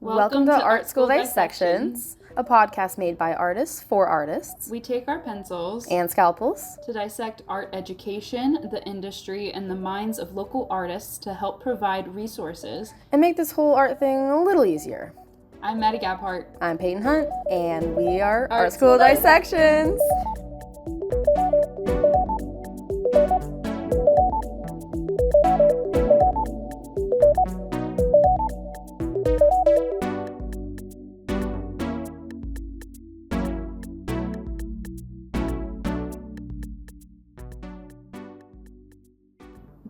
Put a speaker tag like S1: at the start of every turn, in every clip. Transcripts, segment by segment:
S1: Welcome to Art School Dissections, a podcast made by artists for artists.
S2: We take our pencils
S1: and scalpels
S2: to dissect art education, the industry, and the minds of local artists to help provide resources
S1: and make this whole art thing a little easier.
S2: I'm Maddie Gabhart.
S1: I'm Peyton Hunt, and we are Art School Dissections.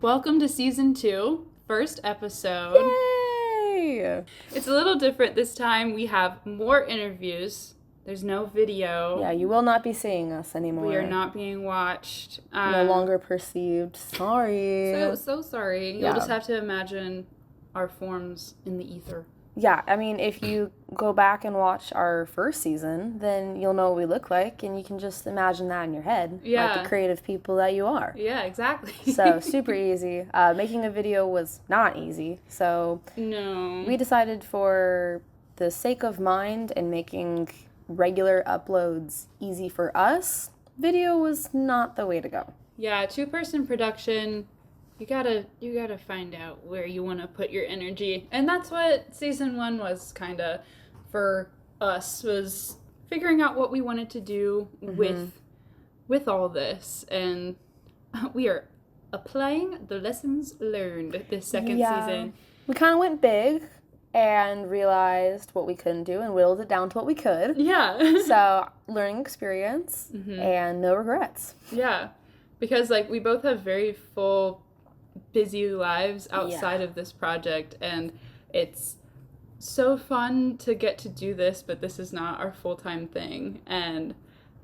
S2: Welcome to Season 2, first episode.
S1: Yay!
S2: It's a little different this time. We have more interviews. There's no video.
S1: Yeah, you will not be seeing us anymore.
S2: We are not being watched.
S1: No longer perceived. Sorry.
S2: So sorry.
S1: Yeah.
S2: You'll just have to imagine our forms in the ether.
S1: Yeah, I mean, if you go back and watch our first season, then you'll know what we look like, and you can just imagine that in your head.
S2: Yeah.
S1: Like the creative people that you are.
S2: Yeah, exactly.
S1: So, super easy. Making a video was not easy, so
S2: no.
S1: We decided for the sake of mind and making regular uploads easy for us, video was not the way to go.
S2: Yeah, two-person production. You gotta find out where you want to put your energy. And that's what season 1 was kind of for us, was figuring out what we wanted to do with all this. And we are applying the lessons learned this second season.
S1: We kind of went big and realized what we couldn't do and whittled it down to what we could.
S2: Yeah.
S1: So, learning experience and no regrets.
S2: Yeah. Because, we both have very full, busy lives outside of this project, and it's so fun to get to do this, but this is not our full-time thing. And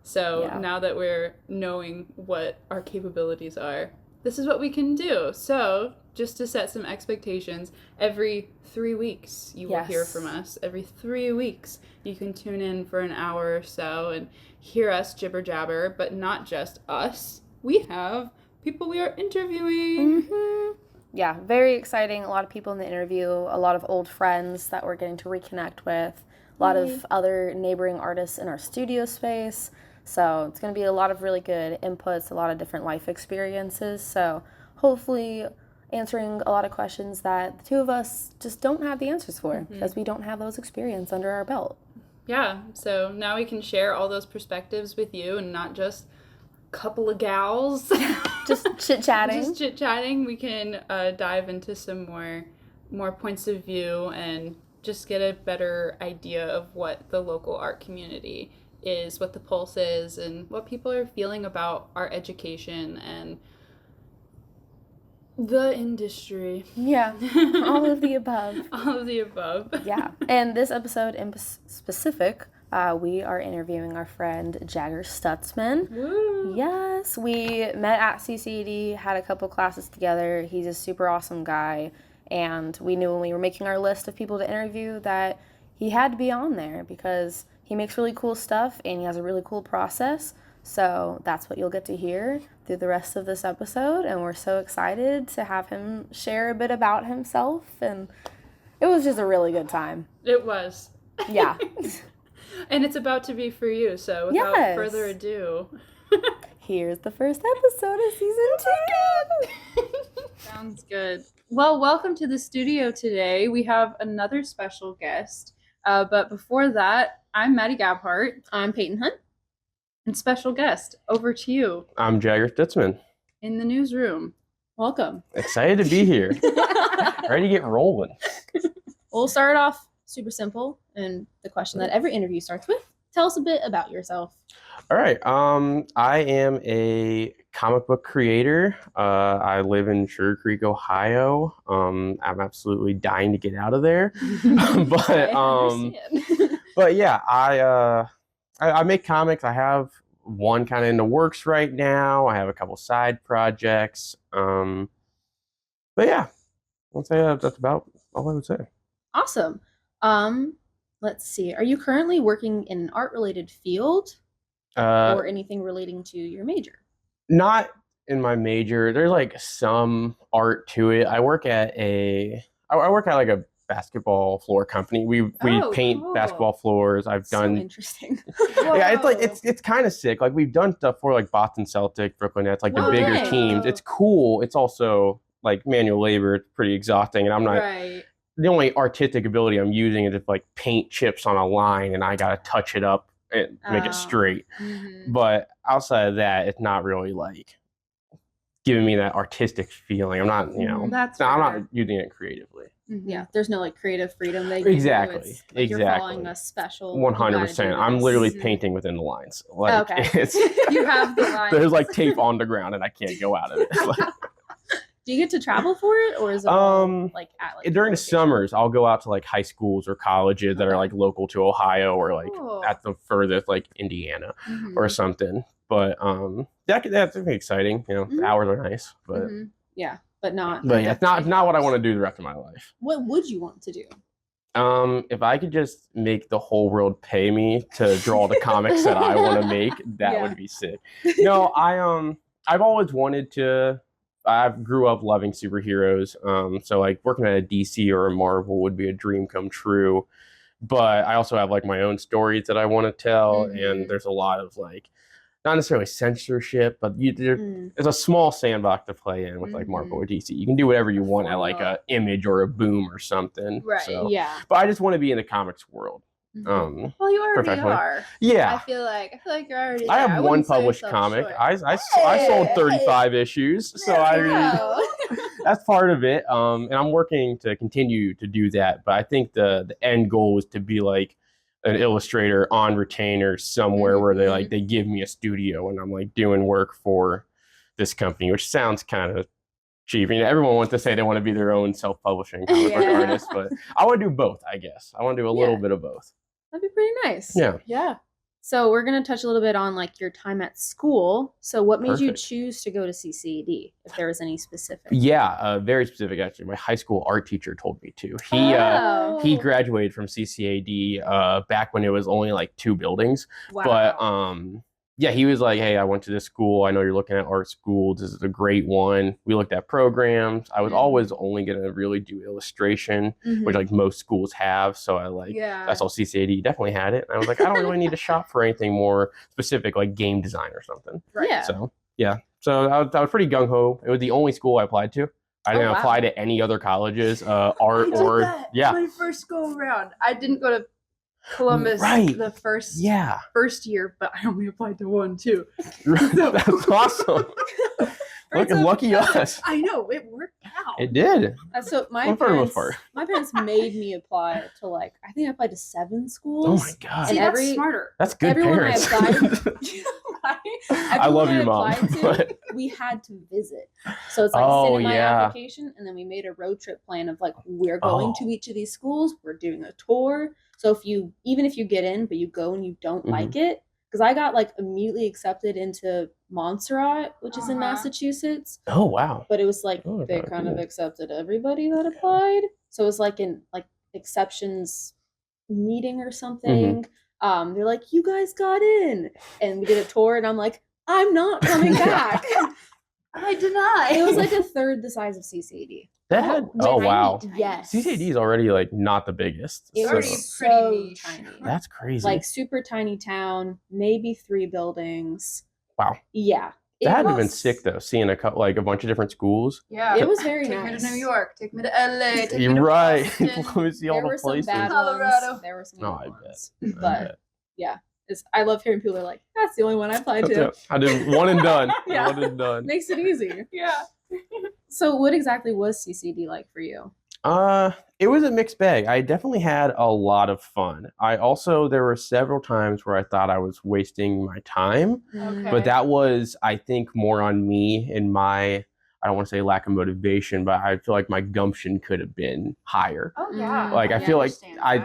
S2: so now that we're knowing what our capabilities are, this is what we can do. So just to set some expectations, every 3 weeks you will hear from us. Every 3 weeks you can tune in for an hour or so and hear us jibber jabber, but not just us. We have people we are interviewing.
S1: Yeah, very exciting. A lot of people in the interview, a lot of old friends that we're getting to reconnect with, a lot of other neighboring artists in our studio space. So it's going to be a lot of really good inputs, a lot of different life experiences. So hopefully answering a lot of questions that the two of us just don't have the answers for because we don't have those experience under our belt.
S2: Yeah, so now we can share all those perspectives with you and not just couple of gals
S1: just chit-chatting.
S2: We can dive into some more points of view and just get a better idea of what the local art community is, what the pulse is, and what people are feeling about art education and the industry.
S1: Yeah, all of the above.
S2: All of the above.
S1: Yeah, and this episode in specific, we are interviewing our friend Jagger Stutzman.
S2: Woo.
S1: Yes, we met at CCD, had a couple classes together. He's a super awesome guy, and we knew when we were making our list of people to interview that he had to be on there because he makes really cool stuff and he has a really cool process. So that's what you'll get to hear through the rest of this episode, and we're so excited to have him share a bit about himself, and it was just a really good time.
S2: It was.
S1: Yeah.
S2: And it's about to be for you, so without further ado,
S1: here's the first episode of season 2.
S2: Sounds good. Well, welcome to the studio today. We have another special guest, but before that, I'm Maddie Gabhart.
S1: I'm Peyton Hunt.
S2: And special guest, over to you.
S3: I'm Jagger Stutzman.
S2: In the newsroom. Welcome.
S3: Excited to be here. Ready to get rolling.
S4: We'll start off super simple, and the question that every interview starts with. Tell us a bit about yourself.
S3: All right. I am a comic book creator. I live in Sugar Creek, Ohio. I'm absolutely dying to get out of there. But yeah, I make comics. I have one kind of in the works right now. I have a couple side projects. But yeah, I'll say that's about all I would say.
S4: Awesome. Let's see. Are you currently working in an art-related field or anything relating to your major?
S3: Not in my major. There's some art to it. I work at like a basketball floor company. We paint
S4: cool.
S3: basketball floors. I've done.
S4: So interesting.
S3: Yeah, it's like it's kind of sick. Like we've done stuff for like Boston Celtic, Brooklyn Nets, like the bigger
S4: dang.
S3: teams. It's cool. It's also like manual labor. It's pretty exhausting, and I'm not.
S4: Right.
S3: The only artistic ability I'm using is if like paint chips on a line, and I gotta touch it up and make it straight.
S4: Mm-hmm.
S3: But outside of that, it's not really like giving me that artistic feeling. I'm not, you know,
S2: That's
S3: I'm
S2: fair.
S3: not using it creatively.
S4: Yeah, there's no like creative freedom they give
S3: Exactly.
S4: you. It's, like, You're following a special.
S3: 100%. I'm literally
S4: Mhm.
S3: painting within the lines. Like,
S4: Okay.
S3: it's,
S4: You have the lines.
S3: there's like tape on the ground, and I can't go out of it. Like,
S4: Do you get to travel for it, or is it all, like at like
S3: during the
S4: location?
S3: summers, I'll go out to like high schools or colleges that are like local to Ohio or like
S4: Cool.
S3: at the furthest like Indiana
S4: Mhm.
S3: or something. But that's exciting. You know, the
S4: Mhm.
S3: hours are nice, but
S4: Mhm. Yeah, but not.
S3: but yeah, it's not what I want to do the rest of my life.
S4: What would you want to do?
S3: If I could just make the whole world pay me to draw the comics that I want to make, that
S4: Yeah.
S3: would be sick. No, I've always wanted to. I grew up loving superheroes. So like working at a DC or a Marvel would be a dream come true. But I also have like my own stories that I want to tell, and there's a lot of like not necessarily censorship, but it's a small sandbox to play in with like Marvel or DC. You can do whatever you want at like a Image or a Boom or something.
S4: Right.
S3: So,
S4: Yeah.
S3: but I just want to be in the comics world.
S4: Well, you already
S3: professionally.
S4: are.
S3: Yeah.
S4: I feel like you're already.
S3: I
S4: there.
S3: have one
S4: wouldn't sell
S3: published
S4: yourself
S3: comic.
S4: short.
S3: I sold 35 issues, so that's part of it. And I'm working to continue to do that. But I think the end goal is to be like an illustrator on retainer somewhere where they give me a studio and I'm like doing work for this company, which sounds kind of cheap. You know, everyone wants to say they want to be their own self-publishing comic book artist, but I want to do both. I guess I want to do a little bit of both.
S4: That'd be pretty nice.
S3: Yeah.
S4: Yeah. So we're going to touch a little bit on like your time at school. So what made you choose to go to CCAD, if there was any specific?
S3: Yeah, very specific actually. My high school art teacher told me to. He graduated from CCAD back when it was only like 2 buildings.
S4: Wow.
S3: But yeah, he was like, "Hey, I went to this school. I know you're looking at art school. This is a great one." We looked at programs. I was always only gonna really do illustration, which like most schools have. So I saw CCAD definitely had it, and I was like, I don't really need to shop for anything more specific, like game design or something.
S4: Right. Yeah.
S3: So yeah, so I was pretty gung ho. It was the only school I applied to. I didn't apply to any other colleges, art or
S2: My first go around, I didn't go to Columbus the first year, but I only applied to 1 too.
S3: That's awesome. Look, lucky us.
S2: I know, it worked out.
S3: It did.
S4: So my parents made me apply to like, I think I applied to 7 schools.
S3: Oh my god.
S4: And
S2: that's smarter.
S3: That's good parents. I love you, Mom.
S4: We had to visit. So it's like send in my application, and then we made a road trip plan of like, we're going to each of these schools, we're doing a tour. So even if you get in, but you go and you don't like it, because I got like immediately accepted into Montserrat, which is in Massachusetts.
S3: Oh wow!
S4: But it was like they kind of accepted everybody that applied. So it was like an exceptions meeting or something. They're like, "You guys got in," and we did a tour, and I'm like, "I'm not coming back."
S2: I deny.
S4: It was like a third the size of CCAD.
S3: Wow.
S4: Yes.
S3: CCAD is already like not the biggest.
S4: It's already so tiny.
S3: That's crazy.
S4: Like super tiny town, maybe 3 buildings.
S3: Wow.
S4: Yeah.
S3: That had to have been sick though, seeing a bunch of different schools.
S2: Yeah.
S4: It was very
S2: nice. Take me to New York. Take me to LA. Take
S3: You're
S2: me to
S3: right.
S2: Boston.
S3: Let me see all the places.
S4: Colorado. There were some bad ones. But yeah. I love hearing people are like, that's the only one I applied to.
S3: I did one and done.
S4: Yeah.
S3: One and done.
S4: Makes it easy.
S2: Yeah.
S4: So what exactly was CCD like for you?
S3: It was a mixed bag. I definitely had a lot of fun. There were several times where I thought I was wasting my time, but that was, I think, more on me and my, I don't want to say lack of motivation, but I feel like my gumption could have been higher.
S2: Oh yeah.
S3: Like I feel like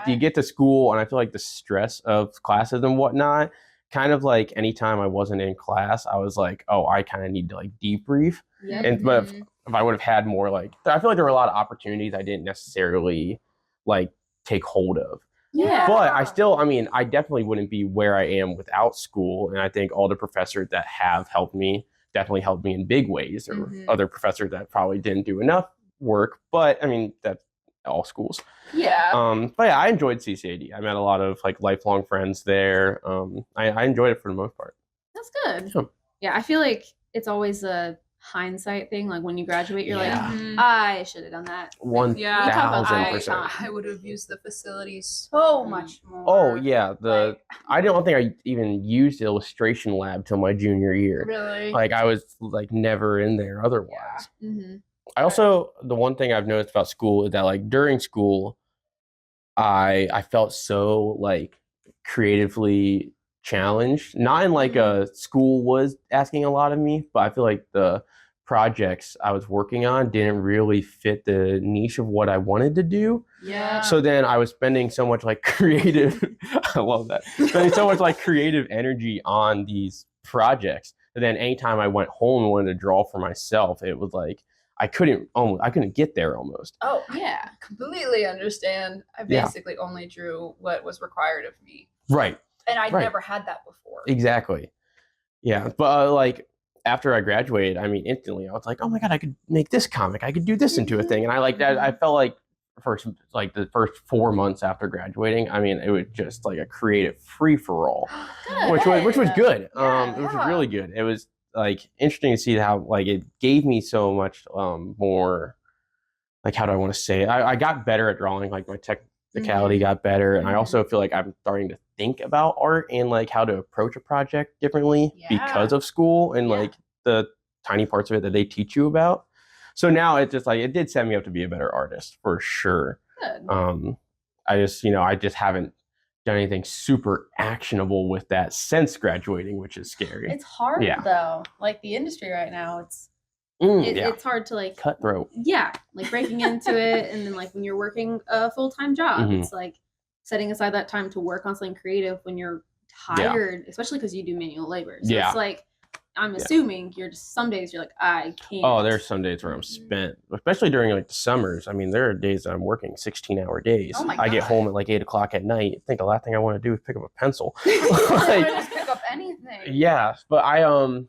S3: you get to school and I feel like the stress of classes and whatnot, kind of like anytime I wasn't in class, I was like, oh, I kind of need to like debrief.
S4: Yep.
S3: But if I would have had more I feel like there were a lot of opportunities I didn't necessarily like take hold of.
S4: Yeah.
S3: But I definitely wouldn't be where I am without school. And I think all the professors that have helped me definitely helped me in big ways, or other professors that probably didn't do enough work. But I mean, that's all schools.
S2: Yeah.
S3: But yeah, I enjoyed CCAD. I met a lot of like lifelong friends there. I enjoyed it for the most part.
S4: That's good.
S3: Yeah.
S4: Yeah, I feel like it's always a hindsight thing. Like when you graduate, you're
S3: Yeah.
S4: like, I should have done that.
S3: 1000%.
S2: I would have used the facilities so much more.
S3: Oh yeah, I don't think I even used the illustration lab till my junior year.
S2: Really?
S3: Like I was like never in there otherwise.
S2: Yeah.
S4: Mm-hmm.
S3: I also, the one thing I've noticed about school is that like during school, I felt so like creatively challenged. Not in like a school was asking a lot of me, but I feel like the projects I was working on didn't really fit the niche of what I wanted to do.
S2: Yeah.
S3: So then I was spending so much like creative, I love that, spending so much like creative energy on these projects. And then anytime I went home and wanted to draw for myself, it was like, I couldn't get there almost.
S2: Oh, yeah. Completely understand. I basically only drew what was required of me.
S3: Right.
S2: And I'd never had that before.
S3: Exactly. Yeah. But like after I graduated, I mean, instantly I was like, oh my God, I could make this comic. I could do this into a thing. And I like that. I felt like the first 4 months after graduating, I mean, it was just like a creative free for all, which was good.
S2: Yeah,
S3: it was really good. It was like interesting to see how like it gave me so much more, like, how do I want to say it? I got better at drawing, like my technicality got better, and I also feel like I'm starting to think about art and like how to approach a project differently because of school and like the tiny parts of it that they teach you about. So now it's just like it did set me up to be a better artist for sure.
S4: Good.
S3: I just haven't done anything super actionable with that since graduating, which is scary.
S4: It's hard though. Like the industry right now, it's hard to like
S3: cutthroat.
S4: Yeah, like breaking into it, and then like when you're working a full-time job, it's like setting aside that time to work on something creative when you're tired, especially because you do manual labor. So it's like I'm assuming you're just some days you're like, I can't.
S3: Oh, there's some days where I'm spent, especially during like the summers. I mean, there are days that I'm working 16-hour days.
S2: Oh my God.
S3: I get home at like 8 o'clock at night. I think the last thing I want to do is pick up a pencil.
S2: Just pick up anything.
S3: Yeah, but I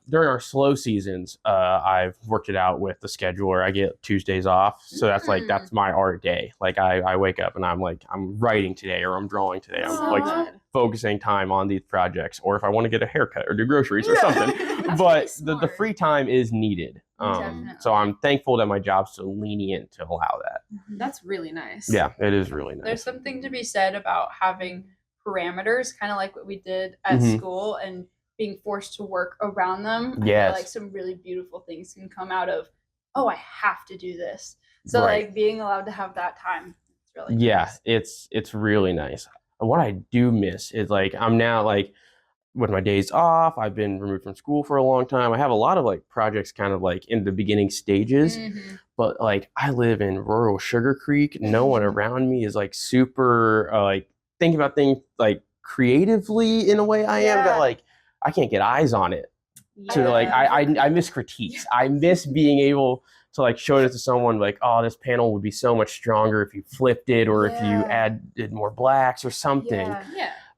S3: during our slow seasons, I've worked it out with the scheduler. I get Tuesdays off, so that's my art day. Like I wake up and I'm like, I'm writing today or I'm drawing today. I'm like focusing time on these projects, or if I want to get a haircut or do groceries or something. But the free time is needed. So I'm thankful that my job's so lenient to allow that.
S4: That's really nice.
S3: Yeah, it is really nice.
S2: There's something to be said about having parameters, kind of like what we did at school, and being forced to work around them.
S3: Yes.
S2: I feel like some really beautiful things can come out of, oh, I have to do this. So like being allowed to have that time, it's really nice.
S3: it's really nice. What I do miss is like I'm now like with my days off, I've been removed from school for a long time. I have a lot of like projects kind of like in the beginning stages, but like I live in rural Sugar Creek. No one around me is like super like thinking about things like creatively in a way I am, that like I can't get eyes on it. So like I miss critiques. I miss being able to like show it to someone like, oh, this panel would be so much stronger if you flipped it or if you added more blacks or something.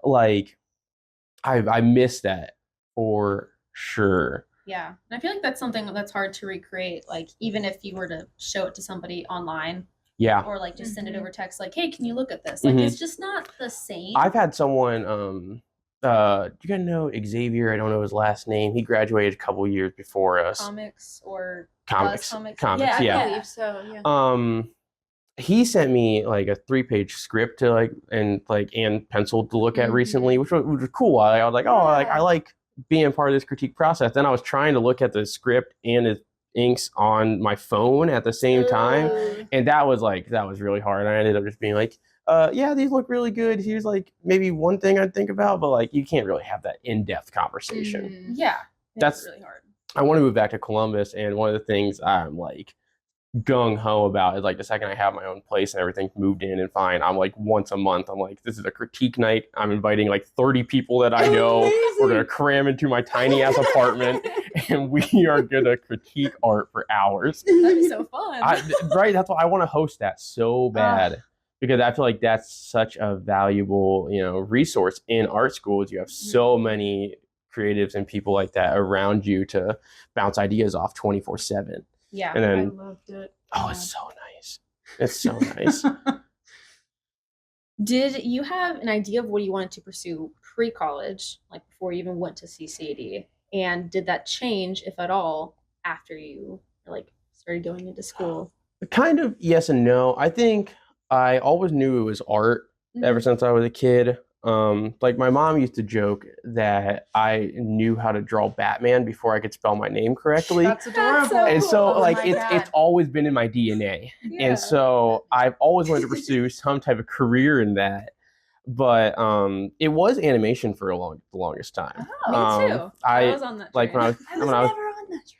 S3: Like I miss that for sure.
S4: Yeah, and I feel like that's something that's hard to recreate. Like even if you were to show it to somebody online, or like just send it over text, like, hey, can you look at this? Like it's just not the same.
S3: I've had someone, do you guys know Xavier? I don't know his last name. He graduated a couple years before us.
S4: Comics.
S3: Yeah,
S2: I believe so. Yeah.
S3: He sent me like a 3-page script to like and pencil to look at recently, which was cool. I was like, oh, I like being part of this critique process. Then I was trying to look at the script and his inks on my phone at the same time, and that was really hard. I ended up just being like, yeah, these look really good. Here's like maybe one thing I'd think about, but like you can't really have that in-depth conversation.
S4: Yeah,
S3: that's
S4: really hard.
S3: I want to move back to Columbus, and one of the things I'm like gung-ho about is like the second I have my own place and everything's moved in and fine, I'm like once a month I'm like, this is a critique night. I'm inviting like 30 people that I know. We're gonna cram into my tiny ass apartment and we are gonna critique art for hours.
S4: That'd be so fun.
S3: Right, that's why I want to host that so bad, because I feel like that's such a valuable resource in art schools. You have so many creatives and people like that around you to bounce ideas off 24/7.
S4: Yeah,
S3: and then
S2: I loved it.
S3: it's so nice. It's so nice.
S4: Did you have an idea of what you wanted to pursue pre-college, like before you even went to CCAD? And did that change, if at all, after you like started going into school?
S3: Kind of yes and no. I think I always knew it was art ever since I was a kid. Like my mom used to joke that I knew how to draw Batman before I could spell my name correctly.
S2: That's adorable.
S4: so
S3: And so
S4: cool.
S3: like
S4: Oh my God.
S3: it's always been in my DNA.
S4: Yeah.
S3: And so I've always wanted to pursue some type of career in that. But it was animation for the longest time.
S4: Oh, me too. I was on that
S3: like
S4: train.
S3: when I was
S4: never on that train.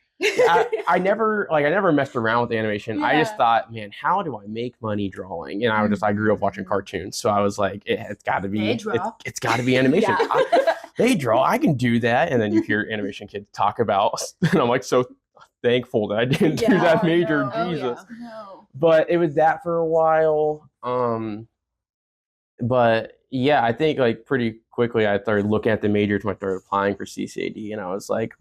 S3: I never messed around with animation. I just
S4: Yeah.
S3: thought, man, how do I make money drawing? And I grew up watching cartoons, so I was like, it's got to be
S2: They draw.
S3: it's got to be animation.
S4: Yeah.
S3: They draw, I can do that. And then you hear animation kids talk about, and I'm like so thankful that I didn't do
S4: Yeah,
S3: that
S4: I
S3: major.
S4: know. Oh,
S3: Jesus.
S4: yeah.
S2: No.
S3: But it was that for a while. But yeah, I think like pretty quickly I started looking at the majors when I started applying for CCAD, and I was like,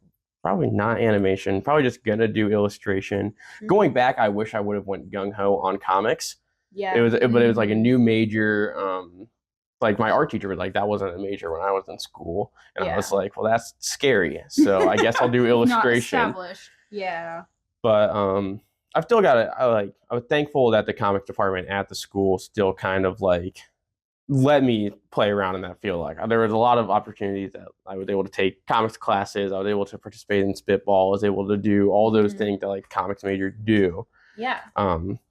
S3: probably not animation, probably just gonna do illustration. Going back, I wish I would have went gung-ho on comics.
S4: Yeah.
S3: But it was like a new major. Like my art teacher was like, that wasn't a major when I was in school, and I was like, well, that's scary. So I guess I'll do illustration.
S2: Not established.
S4: Yeah.
S3: But I've still got it. I was thankful that the comics department at the school still kind of like let me play around in that field. Like there was a lot of opportunities that I was able to take comics classes. I was able to participate in Spitball. I was able to do all those things that like comics majors do.
S4: Yeah.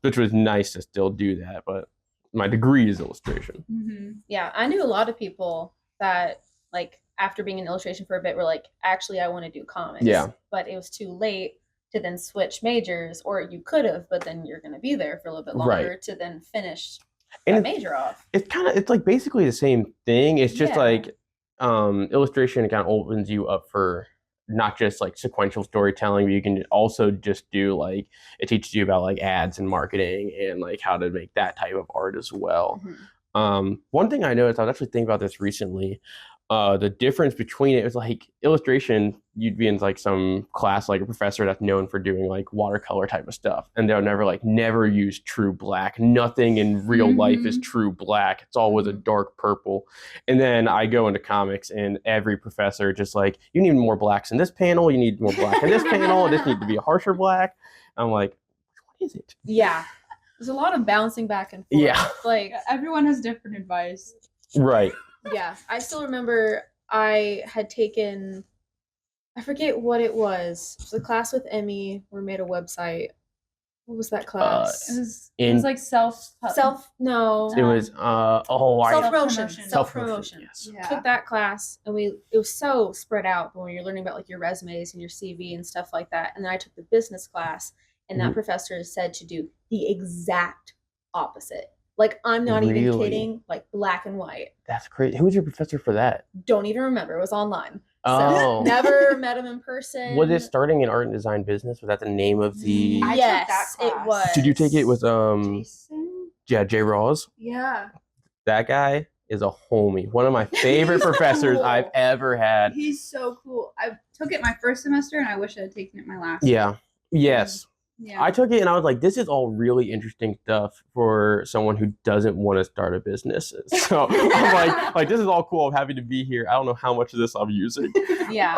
S3: Which was nice to still do that. But my degree is illustration.
S2: Mm-hmm.
S4: Yeah. I knew a lot of people that like after being in illustration for a bit were like, actually, I want to do comics.
S3: Yeah.
S4: But it was too late to then switch majors, or you could have, but then you're going to be there for a little bit longer to then finish that major off.
S3: It's like basically the same thing. It's just
S4: Yeah.
S3: like illustration kind of opens you up for not just like sequential storytelling, but you can also just do like it teaches you about like ads and marketing and like how to make that type of art as well. One thing I noticed, I was actually thinking about this recently. The difference between it was like illustration, you'd be in like some class, like a professor that's known for doing like watercolor type of stuff. And they'll never use true black. Nothing in real life is true black. It's always a dark purple. And then I go into comics and every professor just like, you need more blacks in this panel. You need more black in this panel. This needs to be a harsher black. I'm like, what is it?
S4: Yeah. There's a lot of bouncing back and forth.
S3: Yeah.
S4: Like
S2: Everyone has different advice.
S3: Right.
S4: yeah, I still remember I had taken, I forget what it was. It was a class with Emmy. We made a website. What was that class?
S2: It was like
S4: No.
S3: It was
S4: Self-promotion.
S2: Self-promotion.
S4: Self-promotion.
S3: Yes.
S2: Yeah.
S4: Took that class and it was so spread out, but when you're learning about like your resumes and your CV and stuff like that. And then I took the business class, and that professor said to do the exact opposite. Like, I'm not even
S3: Really?
S4: kidding, like black and white.
S3: That's crazy. Who was your professor for that?
S4: Don't even remember. It was online.
S3: Oh.
S4: So never met him in person.
S3: Was it starting an art and design business? Was that the name of the?
S2: I took
S4: Yes,
S2: that
S4: it
S2: class.
S4: was.
S3: Did you take it with
S2: Jason?
S3: Jay Rawls?
S2: Yeah.
S3: That guy is a homie. One of my favorite professors
S4: Cool.
S3: I've ever had.
S2: He's so cool. I took it my first semester and I wish I had taken it my last.
S3: Yeah. Yes.
S2: Yeah.
S3: I took it and I was like, this is all really interesting stuff for someone who doesn't want to start a business. So I'm like this is all cool. I'm happy to be here. I don't know how much of this I'm using.
S4: Yeah.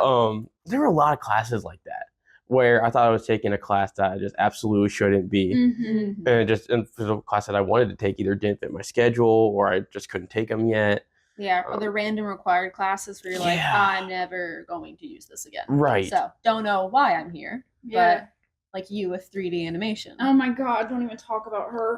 S3: There were a lot of classes like that where I thought I was taking a class that I just absolutely shouldn't be.
S2: Mm-hmm.
S3: And for the class that I wanted to take either didn't fit my schedule or I just couldn't take them yet.
S4: Yeah, or the random required classes where you're like,
S3: Yeah.
S4: I'm never going to use this again.
S3: Right.
S4: So, don't know why I'm here,
S2: Yeah.
S4: but like you with 3D animation.
S2: Oh my god, don't even talk about her.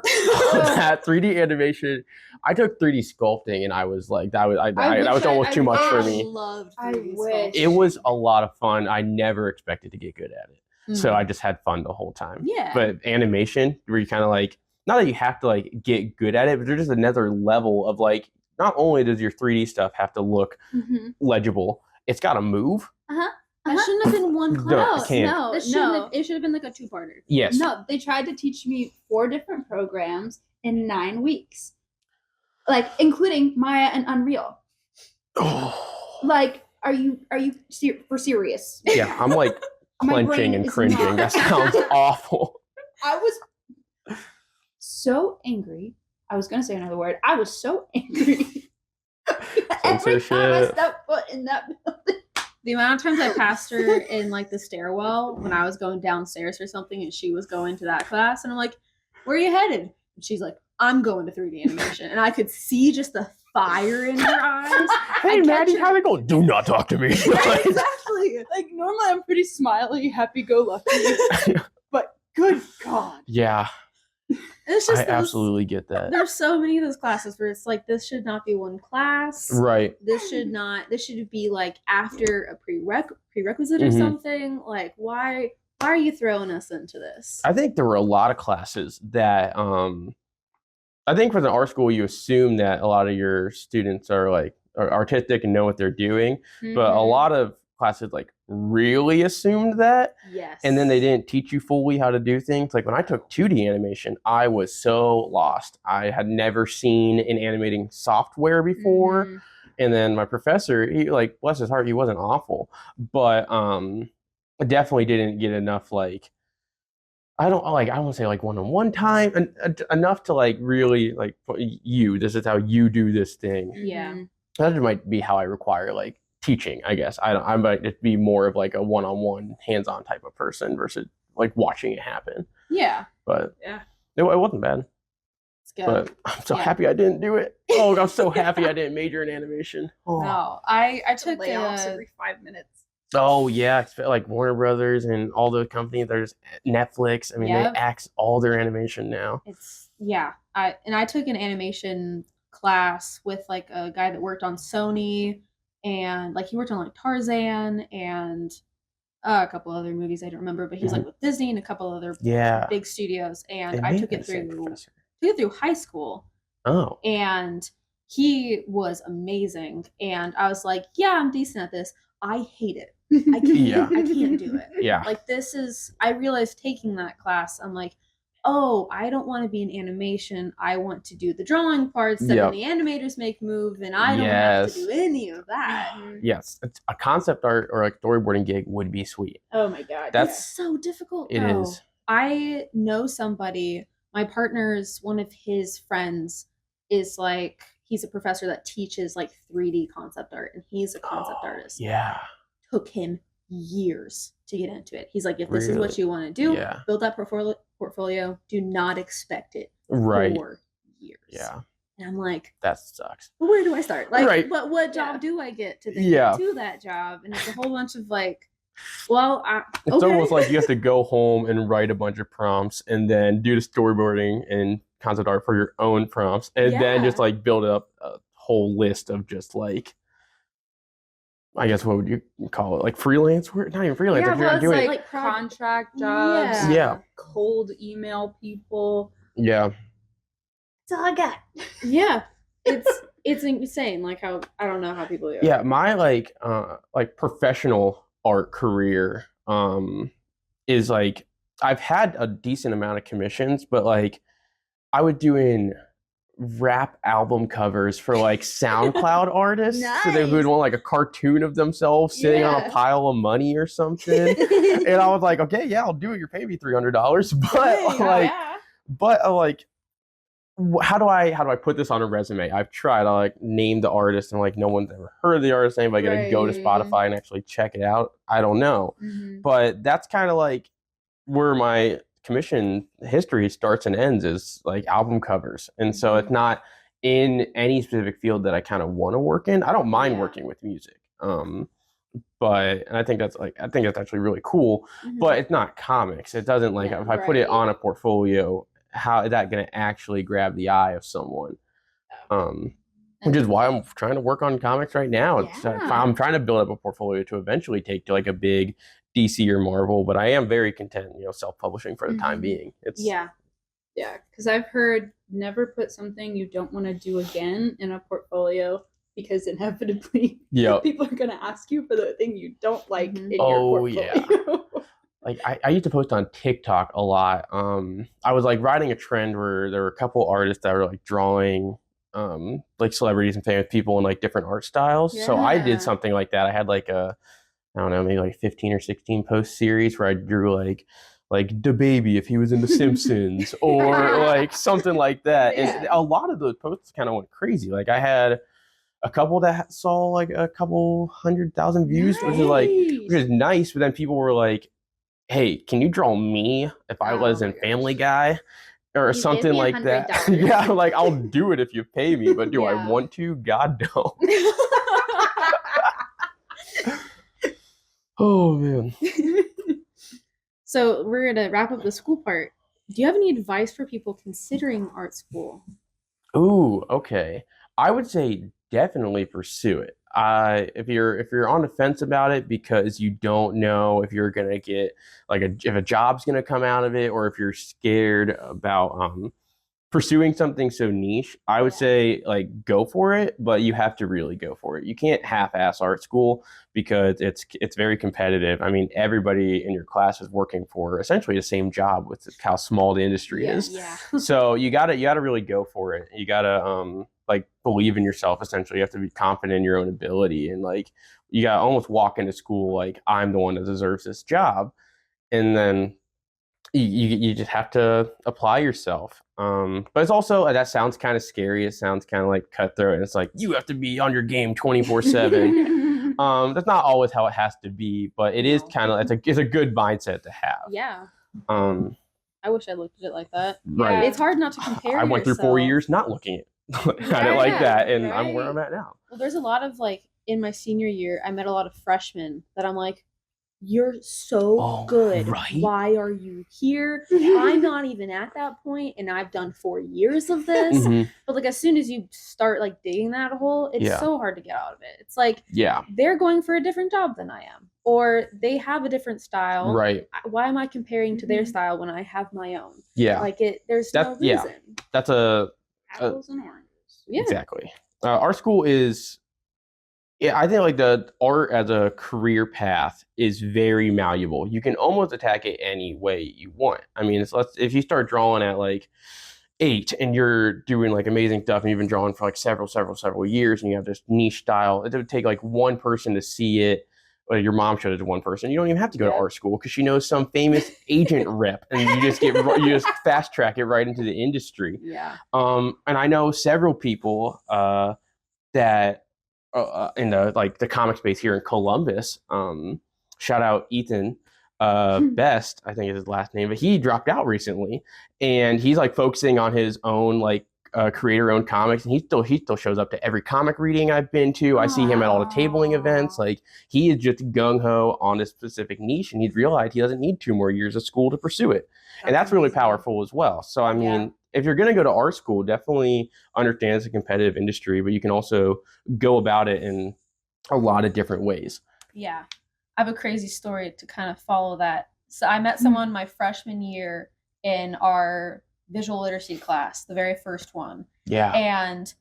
S3: That 3D animation, I took 3D sculpting and I was like, that was almost too much for me.
S4: Loved
S2: I
S4: 3D
S2: wish.
S4: sculpting.
S3: It was a lot of fun. I never expected to get good at it. So
S4: Mhm.
S3: I just had fun the whole time.
S4: Yeah.
S3: But animation, where you kind of like, not that you have to like get good at it, but there's just another level of like, not only does your 3D stuff have to look legible, it's got to move.
S4: That shouldn't have been one
S3: No,
S4: class.
S3: it can't.
S2: No,
S4: It should have been like a two-parter.
S3: Yes.
S2: No, they tried to teach me 4 different programs in 9 weeks. Like, including Maya and Unreal. Like, are you for serious?
S3: Yeah, I'm like
S2: My
S3: clenching
S2: brain
S3: and
S2: is
S3: cringing.
S2: not-
S3: That sounds awful.
S2: I was
S4: so angry. I was gonna say another word. I was so angry. Every time I stepped foot in that building. The amount of times I passed her in like the stairwell when I was going downstairs for something and she was going to that class, and I'm like, "Where are you headed?" And she's like, "I'm going to 3D animation," and I could see just the fire in her eyes.
S3: Hey, Maddie, how's it going? Do not talk to me.
S4: Yeah, exactly. Like normally I'm pretty smiley, happy-go-lucky, but good God.
S3: Yeah.
S4: It's just
S3: I absolutely get that.
S4: There's so many of those classes where it's like, this should not be one class.
S3: Right.
S4: This should be like after a prerequisite or something. Like, why are you throwing us into this?
S3: I think there were a lot of classes that, I think for the art school, you assume that a lot of your students are like are artistic and know what they're doing. But a lot of classes like really assumed that.
S4: Yes.
S3: And then they didn't teach you fully how to do things. Like when I took 2D animation, I was so lost. I had never seen an animating software before. And then my professor, he like, bless his heart, he wasn't awful. But I definitely didn't get enough like, I don't want to say like one-on-one time, enough to like really like this is how you do this thing.
S4: Yeah.
S3: That might be how I require like teaching, I guess. I might just be more of like a one-on-one, hands-on type of person versus like watching it happen.
S4: Yeah.
S3: But
S4: yeah,
S3: it wasn't bad.
S4: It's good.
S3: But I'm so happy I didn't do it. Oh, I'm so happy I didn't major in animation. Oh.
S4: No, I took
S2: layoffs every 5 minutes.
S3: Oh yeah, like Warner Brothers and all the companies. There's Netflix. I mean, they axe all their animation now.
S4: I took an animation class with like a guy that worked on Sony, and like he worked on like Tarzan and a couple other movies I don't remember, but he was like with Disney and a couple other big studios. And I took it through high school.
S3: Oh,
S4: and he was amazing. And I was like, yeah, I'm decent at this. I hate it. I can't do it.
S3: Yeah.
S4: Like I realized taking that class, I'm like, oh, I don't want to be in animation. I want to do the drawing parts that when the animators make move, and I don't have to do any of that.
S3: Yes. A concept art or like storyboarding gig would be sweet.
S4: Oh my God. That's so difficult.
S3: It is.
S4: I know somebody, my partner's one of his friends is like, he's a professor that teaches like 3D concept art, and he's a concept artist.
S3: Yeah.
S4: Took him years to get into it. He's like, if this is what you want to do, build that portfolio. Do not expect it for years.
S3: Yeah.
S4: And I'm like,
S3: that sucks.
S4: But where do I start? Like, but what job do I get to get to that job? And it's a whole bunch of like,
S3: it's almost like you have to go home and write a bunch of prompts and then do the storyboarding and concept art for your own prompts, and then just like build up a whole list of just like, I guess what would you call it? Like freelance work? Not even freelance.
S2: Yeah,
S3: if you're not doing
S2: like contract jobs.
S3: Yeah.
S2: Cold email people.
S3: Yeah.
S4: That's all I got. Yeah. It's insane. Like how I don't know how people do it.
S3: Yeah, my like professional art career is like I've had a decent amount of commissions, but like I was doing rap album covers for like SoundCloud artists.
S4: Nice.
S3: So they would want like a cartoon of themselves sitting on a pile of money or something. And I was like, okay, yeah, I'll do it. You're paying me $300. But like how do I put this on a resume? I've tried. I like name the artist and like no one's ever heard of the artist name. I gotta go to Spotify and actually check it out. I don't know. But that's kind of like where my commission history starts and ends, is like album covers. And so it's not in any specific field that I kind of want to work in. I don't mind working with music. But and I think that's actually really cool, but it's not comics. It doesn't like if I put it on a portfolio, how is that going to actually grab the eye of someone? Which is why I'm trying to work on comics right now. I'm trying to build up a portfolio to eventually take to like a big DC or Marvel, but I am very content, self-publishing for the time being.
S2: Because I've heard never put something you don't want to do again in a portfolio, because inevitably people are going to ask you for the thing you don't like in your portfolio.
S3: Like I used to post on TikTok a lot. I was like riding a trend where there were a couple artists that were like drawing like celebrities and famous people in like different art styles. So I did something like that. I had like I don't know, maybe like 15 or 16 post series where I drew like like the baby if he was in The Simpsons or like something like that. And a lot of those posts kind of went crazy. Like I had a couple that saw like a couple 100,000 views, which is nice. But then people were like, "Hey, can you draw me if I was in Family Guy or something like that?" Yeah, like I'll do it if you pay me, but do I want to? God no. Oh man.
S4: So we're gonna wrap up the school part. Do you have any advice for people considering art school?
S3: Ooh, okay. I would say definitely pursue it. If you're on the fence about it because you don't know if you're gonna get like if a job's gonna come out of it, or if you're scared about pursuing something so niche, I would say like go for it, but you have to really go for it. You can't half-ass art school because it's very competitive. I mean, everybody in your class is working for essentially the same job with how small the industry is.
S4: Yeah.
S3: So you gotta really go for it. You gotta like believe in yourself. Essentially, you have to be confident in your own ability, and like you gotta almost walk into school like I'm the one that deserves this job, and then you just have to apply yourself. But it's also that sounds kind of scary. It sounds kind of like cutthroat. And it's like you have to be on your game 24/7. That's not always how it has to be, but it is kind of it's a good mindset to have.
S4: Yeah. I wish I looked at it like that.
S3: Right.
S4: It's hard not to compare.
S3: I went through 4 years not looking at it like that, and I'm where I'm at now.
S4: Well, there's a lot of like in my senior year, I met a lot of freshmen that I'm like, you're so good.
S3: Right?
S4: Why are you here? I'm not even at that point, and I've done 4 years of this. But like as soon as you start like digging that hole, it's so hard to get out of it. It's like they're going for a different job than I am, or they have a different style.
S3: Right?
S4: Why am I comparing to their style when I have my own?
S3: Yeah.
S4: Like there's no reason.
S3: Yeah. That's
S4: apples and oranges. Yeah.
S3: Exactly. Our school is. Yeah, I think like the art as a career path is very malleable. You can almost attack it any way you want. I mean, if you start drawing at like 8 and you're doing like amazing stuff and you've been drawing for like several years and you have this niche style, it would take like one person to see it. Or your mom showed it to one person. You don't even have to go to art school because she knows some famous agent rep, and you just fast track it right into the industry.
S4: Yeah.
S3: And I know several people that. In the comic space here in Columbus. Shout out Ethan Best, I think is his last name, but he dropped out recently, and he's like focusing on his own like creator-owned comics, and he still shows up to every comic reading I've been to. I see him at all the tabling events. Like he is just gung-ho on a specific niche, and he's realized he doesn't need 2 more years of school to pursue it. And that's really powerful as well. So I mean, if you're going to go to art school, definitely understand it's a competitive industry, but you can also go about it in a lot of different ways.
S1: Yeah. I have a crazy story to kind of follow that. So I met someone my freshman year in our visual literacy class, the very first one.
S3: Yeah.
S1: And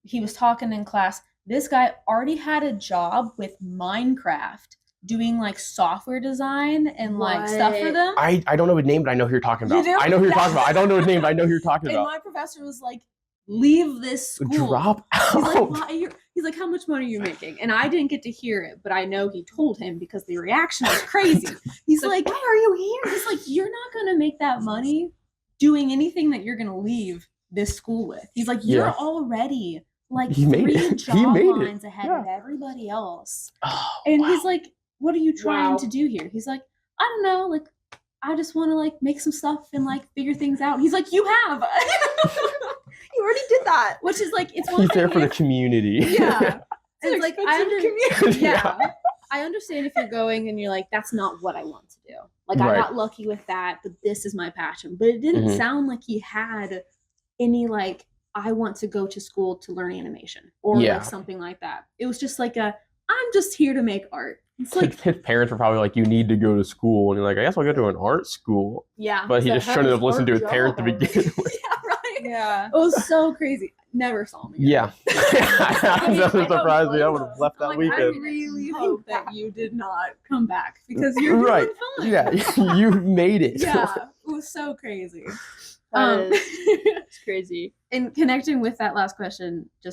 S1: he was talking in class. This guy already had a job with Minecraft, doing like software design and like stuff for them.
S3: I don't know his name, but I know who you're talking about. I know who you're talking about. I don't know his name, but I know who you're talking about.
S1: And my professor was like, leave this school.
S3: Drop out.
S1: He's like, he's like, how much money are you making? And I didn't get to hear it, but I know he told him because the reaction was crazy. He's like, why are you here? He's like, you're not going to make that money doing anything that you're going to leave this school with. He's like, you're already like 3 job lines ahead of everybody else. And he's like, what are you trying to do here? He's like, I don't know, like I just want to like make some stuff and like figure things out. He's like, you have. You already did that. Which is like, it's one
S3: He's there for the community.
S1: Yeah. It's like I understand if you're going and you're like, that's not what I want to do. Like I got lucky with that, but this is my passion. But it didn't sound like he had any like, I want to go to school to learn animation or like something like that. It was just like I'm just here to make art. It's like
S3: his parents were probably like, you need to go to school. And you're like, I guess I'll go to an art school.
S1: Yeah.
S3: But he just shouldn't have listened to his parents to begin with.
S1: Yeah, right.
S4: Yeah.
S1: It was so crazy. Never saw him again.
S3: Yeah. That doesn't surprise me. I would have left that weekend.
S1: I really hope that you did not come back because you're doing fine.
S3: Yeah. You made it.
S1: Yeah. It was so crazy.
S2: It's crazy.
S1: And connecting with that last question, do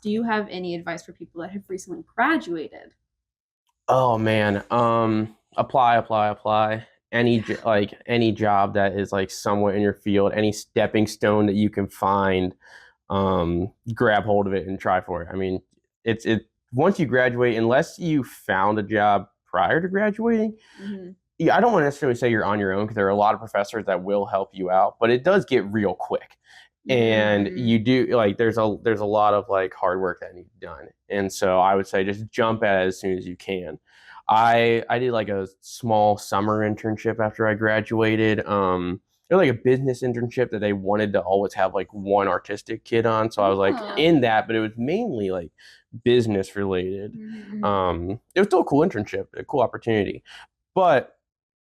S1: you have any advice for people that have recently graduated?
S3: Oh man, apply. any job that is like somewhat in your field, any stepping stone that you can find, grab hold of it and try for it. I mean, it's once you graduate, unless you found a job prior to graduating, yeah, I don't want to necessarily say you're on your own because there are a lot of professors that will help you out, but it does get real quick. And you do like there's a lot of like hard work that needs done. And so I would say just jump at it as soon as you can. I did like a small summer internship after I graduated. It was like a business internship that they wanted to always have like one artistic kid on. So I was like in that, but it was mainly like business related. It was still a cool internship, a cool opportunity. But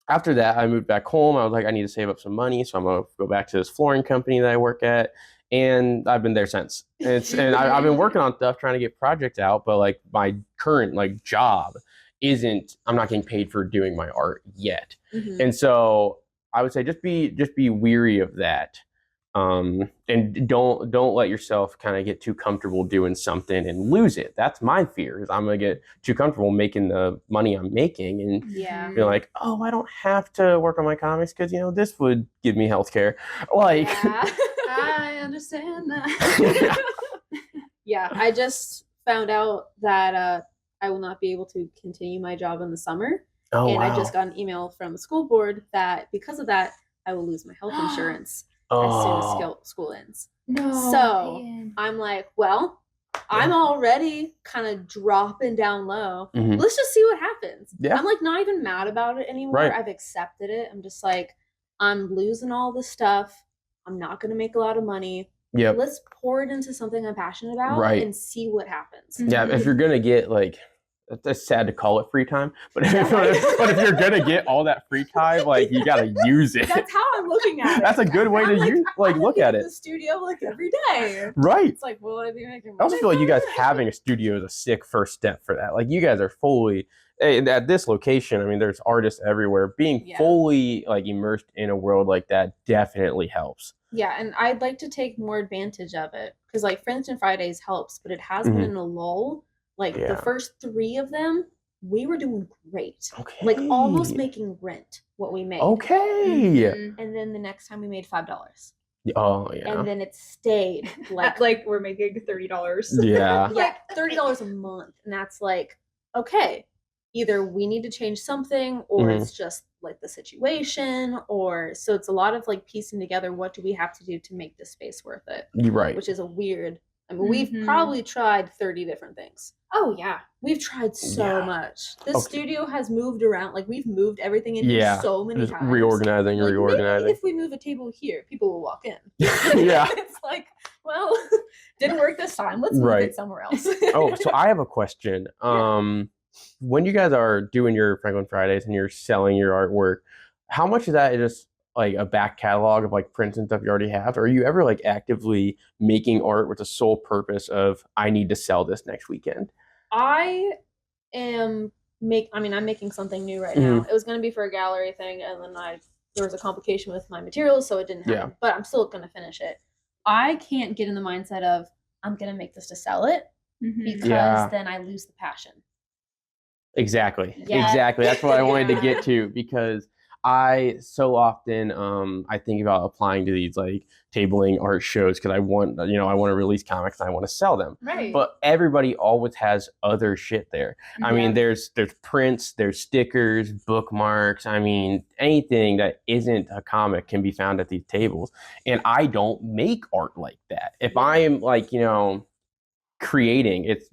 S3: after that, I moved back home. I was like, I need to save up some money, so I'm gonna go back to this flooring company that I work at, and I've been there since. And I've been working on stuff, trying to get projects out, but like my current like job isn't. I'm not getting paid for doing my art yet, and so I would say just be weary of that. And don't let yourself kind of get too comfortable doing something and lose it. That's my fear, is I'm gonna get too comfortable making the money I'm making and be like, oh, I don't have to work on my comics because this would give me healthcare. Like,
S4: I understand that. Yeah, I just found out that I will not be able to continue my job in the summer.
S3: Oh,
S4: and
S3: wow.
S4: I just got an email from the school board that because of that, I will lose my health insurance as soon as school ends.
S2: No.
S4: So
S2: man.
S4: I'm like, well, I'm already kind of dropping down low. Let's just see what happens.
S3: Yeah.
S4: I'm like not even mad about it anymore.
S3: Right.
S4: I've accepted it. I'm just like, I'm losing all this stuff. I'm not going to make a lot of money.
S3: Yep.
S4: Let's pour it into something I'm passionate about and see what happens.
S3: Yeah, if you're gonna get like, it's sad to call it free time, but if you're gonna get all that free time, like you gotta use it.
S4: That's how I'm looking at it.
S3: That's a good way to look at it.
S4: The studio like every day.
S3: Right.
S4: It's like, will I be making money?
S3: I also feel like you guys having a studio is a sick first step for that. Like you guys are fully at this location. I mean, there's artists everywhere. Being fully like immersed in a world like that definitely helps.
S4: Yeah, and I'd like to take more advantage of it because like Friends Fridays helps, but it has been in a lull. Like the first 3 of them, we were doing great.
S3: Okay.
S4: Like almost making rent what we made.
S3: Okay.
S4: And then the next time we made $5.
S3: Oh yeah.
S4: And then it stayed
S2: like we're making $30.
S3: Yeah.
S4: Yeah, $30 a month, and that's like okay. Either we need to change something, or it's just like the situation, or so it's a lot of like piecing together what do we have to do to make this space worth it.
S3: You're right.
S4: Which is a weird. I mean, we've probably tried 30 different things.
S2: Oh yeah,
S4: we've tried so much. The studio has moved around. Like we've moved everything in here so many times.
S3: Reorganizing.
S4: Maybe if we move a table here, people will walk in.
S3: Yeah.
S4: It's like, well, didn't work this time. Let's move it somewhere else.
S3: So I have a question. When you guys are doing your Franklin Fridays and you're selling your artwork, how much of that is just like a back catalog of like prints and stuff you already have? Or are you ever like actively making art with the sole purpose of I need to sell this next weekend?
S4: I'm making something new right now. It was going to be for a gallery thing, and then there was a complication with my materials, so it didn't happen. Yeah. But I'm still going to finish it. I can't get in the mindset of I'm going to make this to sell it because then I lose the passion.
S3: Exactly. That's what I wanted to get to, because I so often I think about applying to these like tabling art shows because I want to release comics and I want to sell them.
S4: Right.
S3: But everybody always has other shit there. I mean, there's prints, there's stickers, bookmarks. I mean, anything that isn't a comic can be found at these tables. And I don't make art like that. If I'm like, creating, it's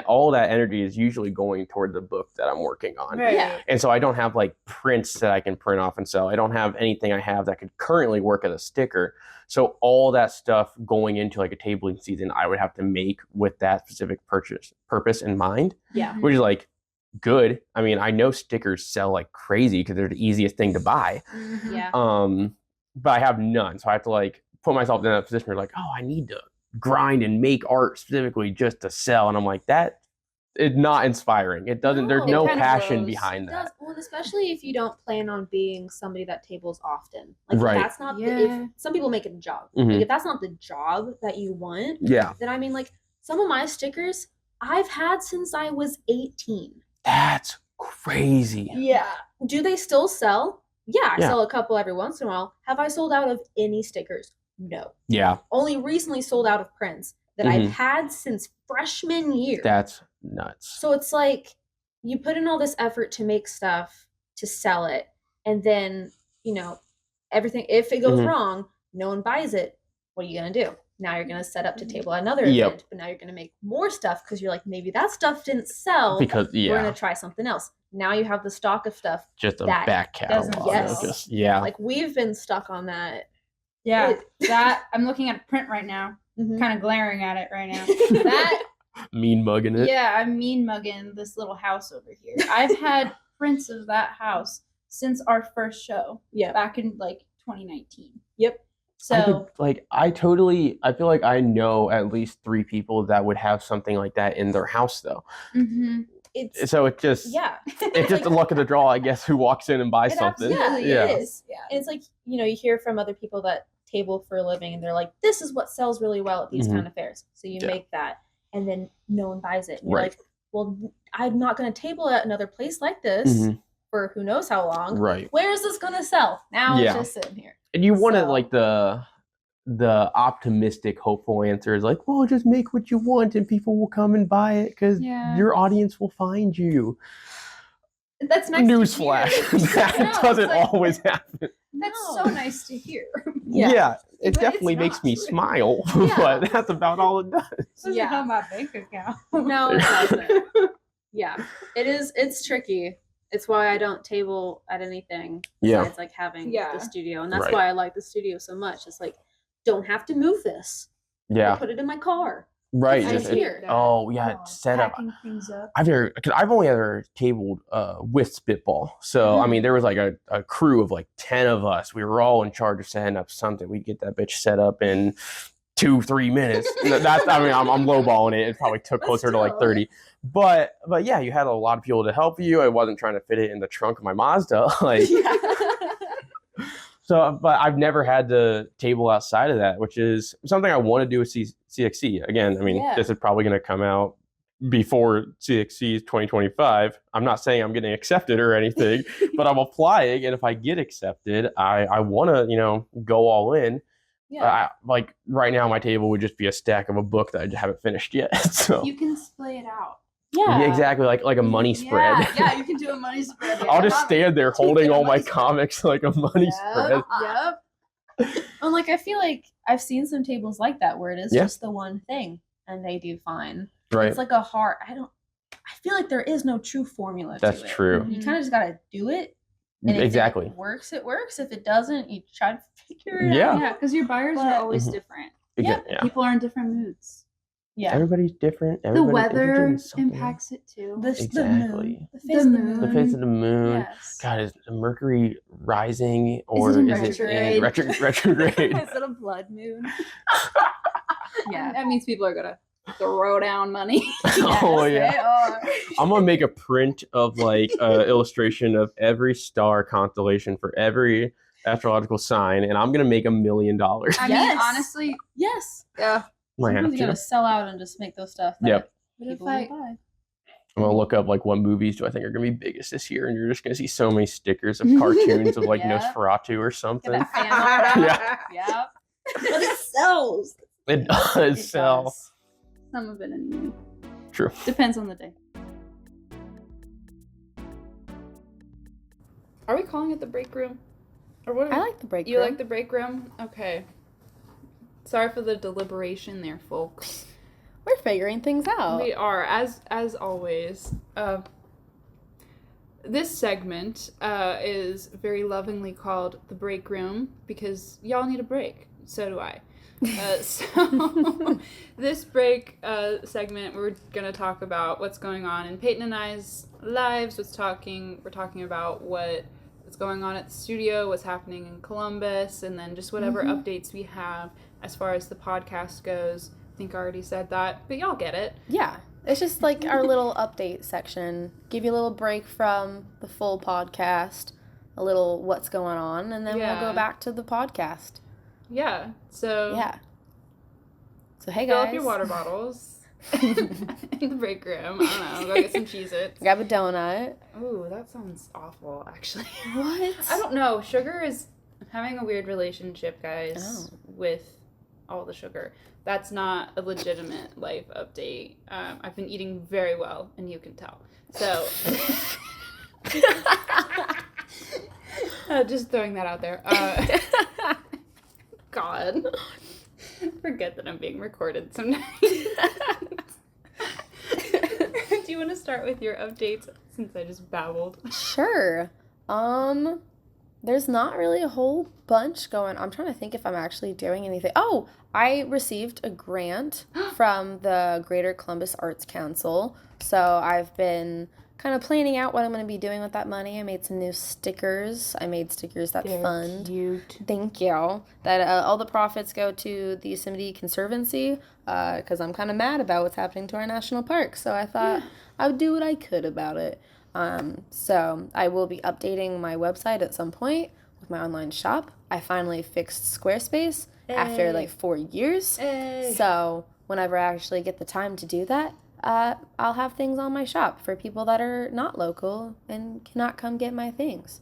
S3: all that energy is usually going toward the book that I'm working on.
S4: Right. Yeah.
S3: And so I don't have like prints that I can print off and sell. I don't have anything I have that could currently work as a sticker. So all that stuff going into like a tabling season, I would have to make with that specific purpose in mind.
S4: Yeah.
S3: Which is like good. I mean, I know stickers sell like crazy because they're the easiest thing to buy.
S4: Yeah.
S3: But I have none. So I have to like put myself in that position where like, oh, I need to grind and make art specifically just to sell, and I'm like, that is not inspiring. It doesn't. There's no passion behind that.
S4: Well, especially if you don't plan on being somebody that tables often. Like that's not. If some people make it a job. Like if that's not the job that you want.
S3: Yeah.
S4: Then I mean, like some of my stickers I've had since I was 18.
S3: That's crazy.
S4: Yeah. Do they still sell? I sell a couple every once in a while. Have I sold out of any stickers? No.
S3: Yeah.
S4: Only recently sold out of prints that I've had since freshman year.
S3: That's nuts.
S4: So it's like you put in all this effort to make stuff, to sell it, and then, you know, everything, if it goes wrong, no one buys it. What are you going to do? Now you're going to set up to table another event, but now you're going to make more stuff because you're like, maybe that stuff didn't sell.
S3: Because,
S4: we're going to try something else. Now you have the stock of stuff.
S3: Just a back catalog.
S4: Yes. Like we've been stuck on that.
S5: Yeah. That, I'm looking at a print right now. Kind of glaring at it right now. That
S3: mean mugging it.
S5: Yeah, I'm mean mugging this little house over here. I've had prints of that house since our first show.
S4: Yeah.
S5: Back in like 2019.
S4: Yep.
S5: So
S3: I feel like I know at least 3 people that would have something like that in their house though. It's just it's just the luck of the draw, I guess, who walks in and buys something.
S4: Absolutely it is. Yeah. And it's like, you know, you hear from other people that table for a living and they're like, this is what sells really well at these kind of fairs. So you make that and then no one buys it. And you're like, well, I'm not going to table at another place like this for who knows how long.
S3: Right.
S4: Where is this going to sell? Now it's just sitting here.
S3: And you wanted like the optimistic, hopeful answer is like, well, just make what you want and people will come and buy it because your audience will find you.
S5: That's nice.
S3: Newsflash. That doesn't always happen.
S5: That's so nice to hear.
S3: Yeah, it definitely makes me smile, but that's about all it does.
S5: Doesn't help my bank account.
S4: No, it doesn't. It is. It's tricky. It's why I don't table at anything. It's like having the studio, and that's why I like the studio so much. It's like, don't have to move this.
S3: Yeah.
S4: Put it in my car.
S3: Right.
S5: Set up. Things up.
S3: I've only ever tabled with Spitball. So I mean, there was like a crew of like 10 of us. We were all in charge of setting up something. We'd get that bitch set up in 2-3 minutes. That's I'm lowballing it. It probably took closer to like 30. But yeah, you had a lot of people to help you. I wasn't trying to fit it in the trunk of my Mazda. Like So, but I've never had to table outside of that, which is something I want to do with CXC. Again, I mean, this is probably going to come out before CXC 2025. I'm not saying I'm getting accepted or anything, but I'm applying. And if I get accepted, I want to, you know, go all in. Like right now, my table would just be a stack of a book that I haven't finished yet. So
S5: you can splay it out.
S3: Yeah, exactly. Like a money spread.
S5: Yeah, you can do a money spread.
S3: I'll just stand there holding all my comics like a money spread.
S4: And like, I feel like I've seen some tables like that where it is just the one thing and they do fine.
S3: Right.
S4: It's like a hard, I feel like there is no true formula to it.
S3: That's true.
S4: You kind of just got to do it. And if it works, it works. If it doesn't, you try to figure it out.
S5: Yeah, because your buyers are always different. People are in different moods.
S4: Yeah,
S3: everybody's different.
S5: The weather impacts it too.
S3: Exactly.
S4: The moon.
S3: The face of the moon.
S4: Yes.
S3: God, is Mercury rising or is it in retrograde?
S4: Is it a blood moon?
S5: That means people are gonna throw down money.
S3: I'm gonna make a print of like illustration of every star constellation for every astrological sign, and I'm gonna make $1 million.
S5: I mean, honestly,
S4: yeah. Sometimes you gotta sell out and just make those stuff. People will buy.
S3: I'm gonna look up like what movies do I think are gonna be biggest this year, and you're just gonna see so many stickers of cartoons of like Nosferatu or something.
S4: But it sells.
S3: It does sell.
S5: Some of it anyway.
S3: True.
S5: Depends on the day.
S2: Are we calling it the break room? Or what?
S1: I like the break room.
S2: You like the break room? Okay. Sorry for the deliberation there, folks.
S1: We're figuring things out.
S2: We are, as always. This segment is very lovingly called the break room because y'all need a break. So do I. So this break segment, we're gonna talk about what's going on in Peyton and I's lives. We're talking about what's going on at the studio, what's happening in Columbus, and then just whatever updates we have as far as the podcast goes. I think I already said that, but y'all get it.
S1: Yeah. It's just like our little update section. Give you a little break from the full podcast, a little what's going on, and then we'll go back to the podcast.
S2: Yeah. So
S1: So hey
S2: fill
S1: guys.
S2: up your water bottles. in the break room. I don't know. Go get some Cheez-Its.
S1: Grab a donut.
S2: Ooh, that sounds awful, actually.
S1: What?
S2: I don't know. Sugar is having a weird relationship, guys, with all the sugar. That's not a legitimate life update. I've been eating very well, and you can tell. So, just throwing that out there. God. Forget that I'm being recorded sometimes. Do you want to start with your updates since I just babbled?
S1: Sure. There's not really a whole bunch going. I'm trying to think if I'm actually doing anything. Oh, I received a grant from the Greater Columbus Arts Council. So I've been kind of planning out what I'm going to be doing with that money. I made some new stickers. I made stickers that fund.
S2: Cute.
S1: Thank you. That all the profits go to the Yosemite Conservancy because I'm kind of mad about what's happening to our national park. So I thought I would do what I could about it. So I will be updating my website at some point with my online shop. I finally fixed Squarespace after like 4 years. So whenever I actually get the time to do that, I'll have things on my shop for people that are not local and cannot come get my things.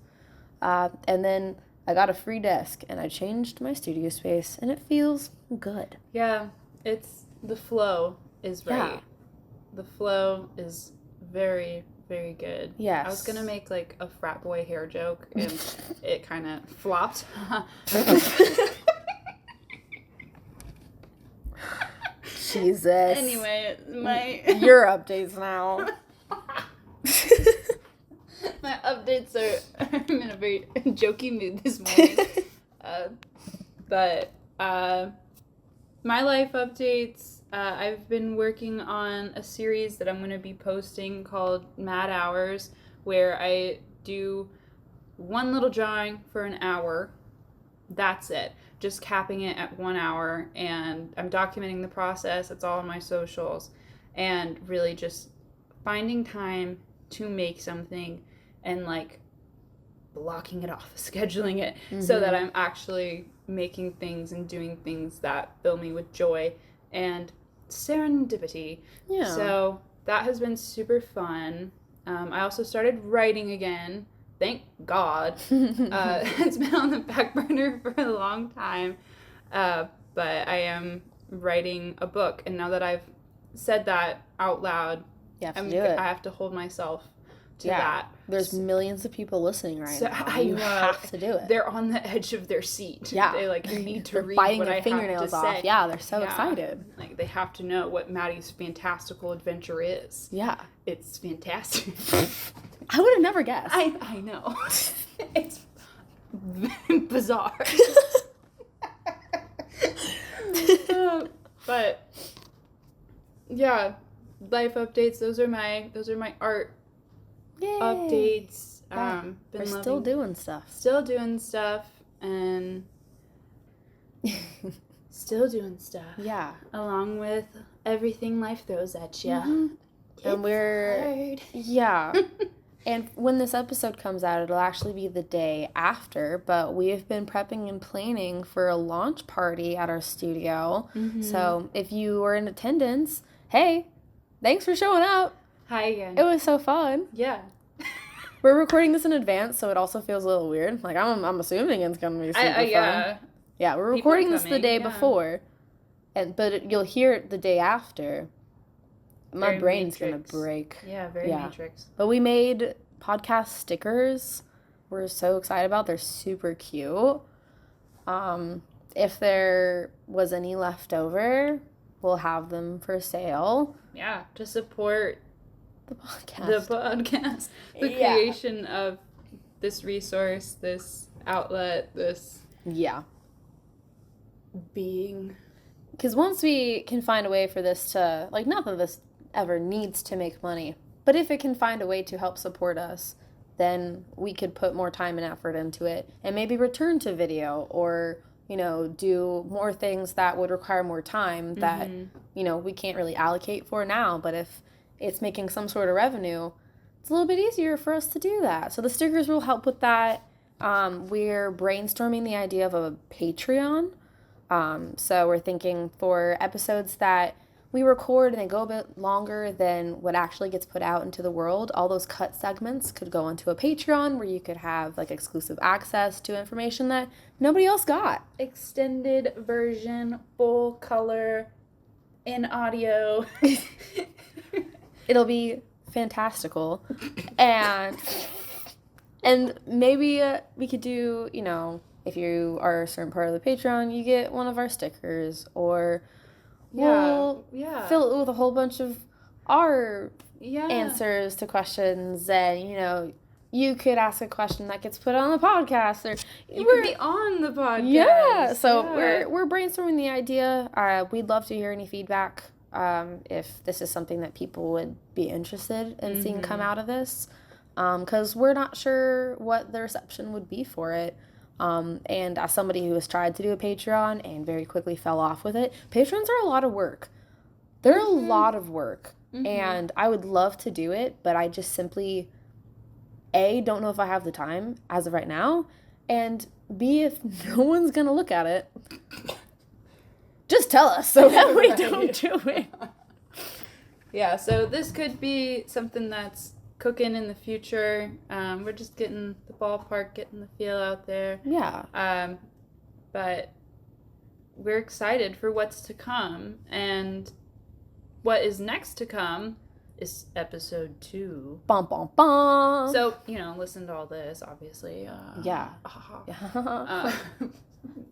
S1: And then I got a free desk and I changed my studio space and it feels good.
S2: Yeah, the flow is right.
S1: Yeah.
S2: The flow is very, very good.
S1: Yes.
S2: I was going to make like a frat boy hair joke and it kind of flopped.
S1: Jesus.
S2: Anyway,
S1: your updates now.
S2: My updates are I'm in a very jokey mood this morning. But my life updates, I've been working on a series that I'm going to be posting called Mad Hours, where I do one little drawing for an hour. That's it. Just capping it at 1 hour, and I'm documenting the process. It's all on my socials, and really just finding time to make something and like blocking it off, scheduling it so that I'm actually making things and doing things that fill me with joy and serendipity.
S1: Yeah.
S2: So that has been super fun. I also started writing again. Thank God. It's been on the back burner for a long time. But I am writing a book. And now that I've said that out loud,
S1: You have to do it.
S2: I have to hold myself to that.
S1: There's millions of people listening right now. You
S2: know,
S1: have to do it.
S2: They're on the edge of their seat.
S1: Yeah.
S2: They like need to
S1: They're
S2: read
S1: biting
S2: what
S1: their
S2: I
S1: fingernails
S2: have to
S1: off.
S2: say.
S1: Yeah, they're so excited.
S2: Like they have to know what Maddie's fantastical adventure is.
S1: Yeah.
S2: It's fantastic.
S1: I would have never guessed.
S2: I know. It's bizarre. But yeah, life updates. Those are my art
S1: Yay.
S2: updates.
S1: We're still doing stuff.
S2: Still doing stuff and still doing stuff.
S1: Yeah.
S2: Along with everything life throws at you.
S1: Mm-hmm. And we're
S2: hard.
S1: Yeah. And when this episode comes out, it'll actually be the day after, but we have been prepping and planning for a launch party at our studio.
S2: Mm-hmm.
S1: So if you were in attendance, hey, thanks for showing up.
S2: Hi again.
S1: It was so fun.
S2: Yeah.
S1: We're recording this in advance, so it also feels a little weird. Like, I'm assuming it's going to be super fun.
S2: Yeah.
S1: Yeah, we're
S2: People are
S1: recording this the
S2: coming,
S1: day
S2: yeah.
S1: before, but you'll hear it the day after. My
S2: Very
S1: brain's going
S2: Matrix.
S1: to break.
S2: Yeah, very
S1: Yeah.
S2: Matrix.
S1: But we made podcast stickers. We're so excited about. They're super cute. If there was any left over, we'll have them for sale.
S2: Yeah, to support
S1: The podcast.
S2: the podcast, the
S1: Yeah.
S2: creation of this resource, this outlet, this
S1: Yeah.
S2: being.
S1: Because once we can find a way for this to, like, not that this ever needs to make money, but if it can find a way to help support us, then we could put more time and effort into it and maybe return to video or, you know, do more things that would require more time that, you know, we can't really allocate for now. But if it's making some sort of revenue, it's a little bit easier for us to do that. So the stickers will help with that. We're brainstorming the idea of a Patreon. So we're thinking for episodes that we record and they go a bit longer than what actually gets put out into the world, all those cut segments could go into a Patreon where you could have like exclusive access to information that nobody else got.
S2: Extended version, full color, in audio.
S1: It'll be fantastical. And maybe we could do, you know, if you are a certain part of the Patreon, you get one of our stickers, or we'll fill it with a whole bunch of our answers to questions, and, you know, you could ask a question that gets put on the podcast, or
S2: you could be on the podcast.
S1: Yeah, so we're brainstorming the idea. We'd love to hear any feedback. If this is something that people would be interested in seeing come out of this, because we're not sure what the reception would be for it. And as somebody who has tried to do a Patreon and very quickly fell off with it, Patrons are a lot of work. They're a lot of work, and I would love to do it, but I just simply, A, don't know if I have the time as of right now, and B, if no one's gonna look at it, just tell us so that we don't do it.
S2: Yeah, so this could be something that's cooking in the future. We're just getting the ballpark, getting the feel out there.
S1: Yeah.
S2: But we're excited for what's to come, and what is next to come is episode 2.
S1: Bum, bum, bum.
S2: So, you know, listen to all this, obviously.
S1: Yeah.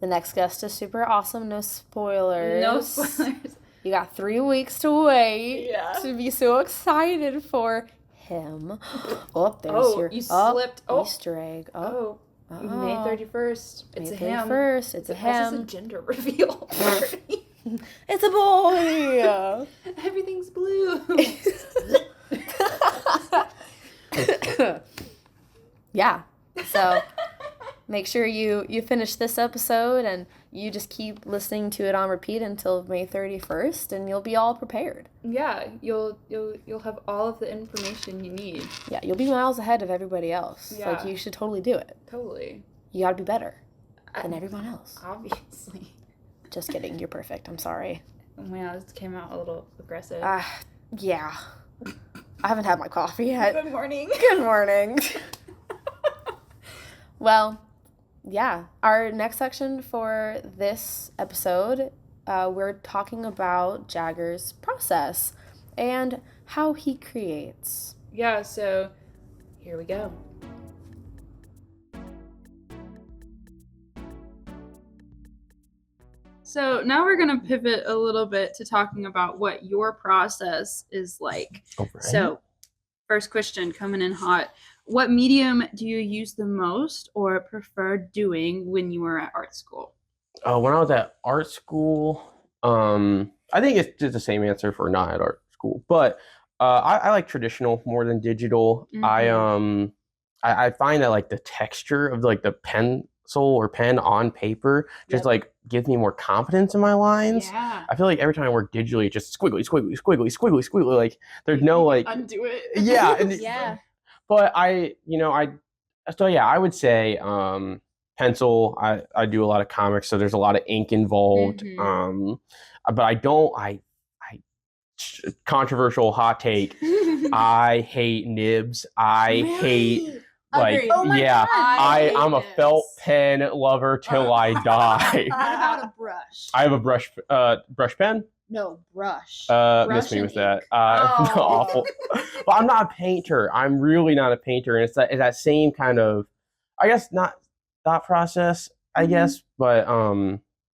S1: The next guest is super awesome. No spoilers.
S2: No spoilers.
S1: You got 3 weeks to wait to be so excited for him. Oh, there's your
S2: you slipped.
S1: Easter egg.
S2: May 31st. It's
S1: May
S2: a him.
S1: 31st. It's a him.
S2: This is a gender reveal.
S1: It's a boy.
S2: Everything's blue.
S1: Yeah. So make sure you finish this episode and you just keep listening to it on repeat until May 31st, and you'll be all prepared.
S2: Yeah, you'll have all of the information you need.
S1: Yeah, you'll be miles ahead of everybody else.
S2: Yeah.
S1: Like, you should totally do it.
S2: Totally.
S1: You gotta be better than everyone else.
S2: Obviously.
S1: Just kidding. You're perfect. I'm sorry.
S2: Yeah, this came out a little aggressive.
S1: Yeah. I haven't had my coffee yet.
S2: Good morning.
S1: Good morning. Well, yeah. Our next section for this episode, we're talking about Jagger's process and how he creates.
S2: Yeah, so here we go. So now we're going to pivot a little bit to talking about what your process is like.
S3: Right.
S2: So first question coming in hot. What medium do you use the most or prefer doing when you were at art school?
S3: When I was at art school, I think it's just the same answer for not at art school, but I like traditional more than digital. I find that like the texture of like the pencil or pen on paper just like gives me more confidence in my lines.
S2: Yeah.
S3: I feel like every time I work digitally, it's just squiggly, squiggly, squiggly, squiggly, squiggly. Like there's no like
S2: undo it.
S3: Yeah. And,
S4: Yeah.
S3: But I would say pencil. I do a lot of comics, so there's a lot of ink involved. But I controversial hot take. I hate nibs. I hate like
S4: Oh my God.
S3: I'm a felt pen lover till I die.
S4: What about a brush?
S3: I have a brush pen.
S4: No, brush.
S3: Miss me
S4: and
S3: with that.
S4: ink.
S3: Awful. But I'm not a painter. I'm really not a painter, and it's that same kind of, I guess, not thought process. I guess, but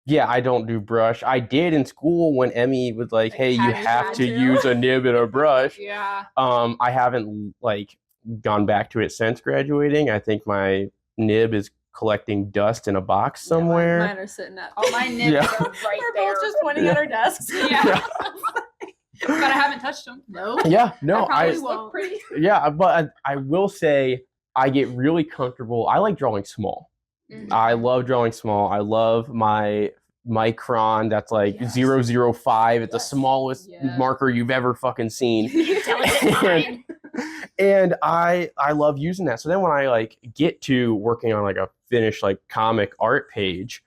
S3: yeah, I don't do brush. I did in school when Emmy was like, "Hey, you have to use a nib and a brush."
S2: Yeah.
S3: I haven't like gone back to it since graduating. I think my nib is collecting dust in a box somewhere.
S4: Mine are sitting at.
S2: All my nibs
S3: Yeah.
S2: are right
S4: We're
S2: there.
S4: both just pointing at our desks.
S2: Yeah. But I haven't touched them.
S4: No.
S3: Yeah, no,
S4: probably
S3: I
S4: won't.
S2: Pretty.
S3: yeah, but I will say I get really comfortable. I like drawing small. I love drawing small. I love my micron that's like 0.005. It's the smallest marker you've ever fucking seen. And I love using that. So then when I like get to working on like a finished like comic art page,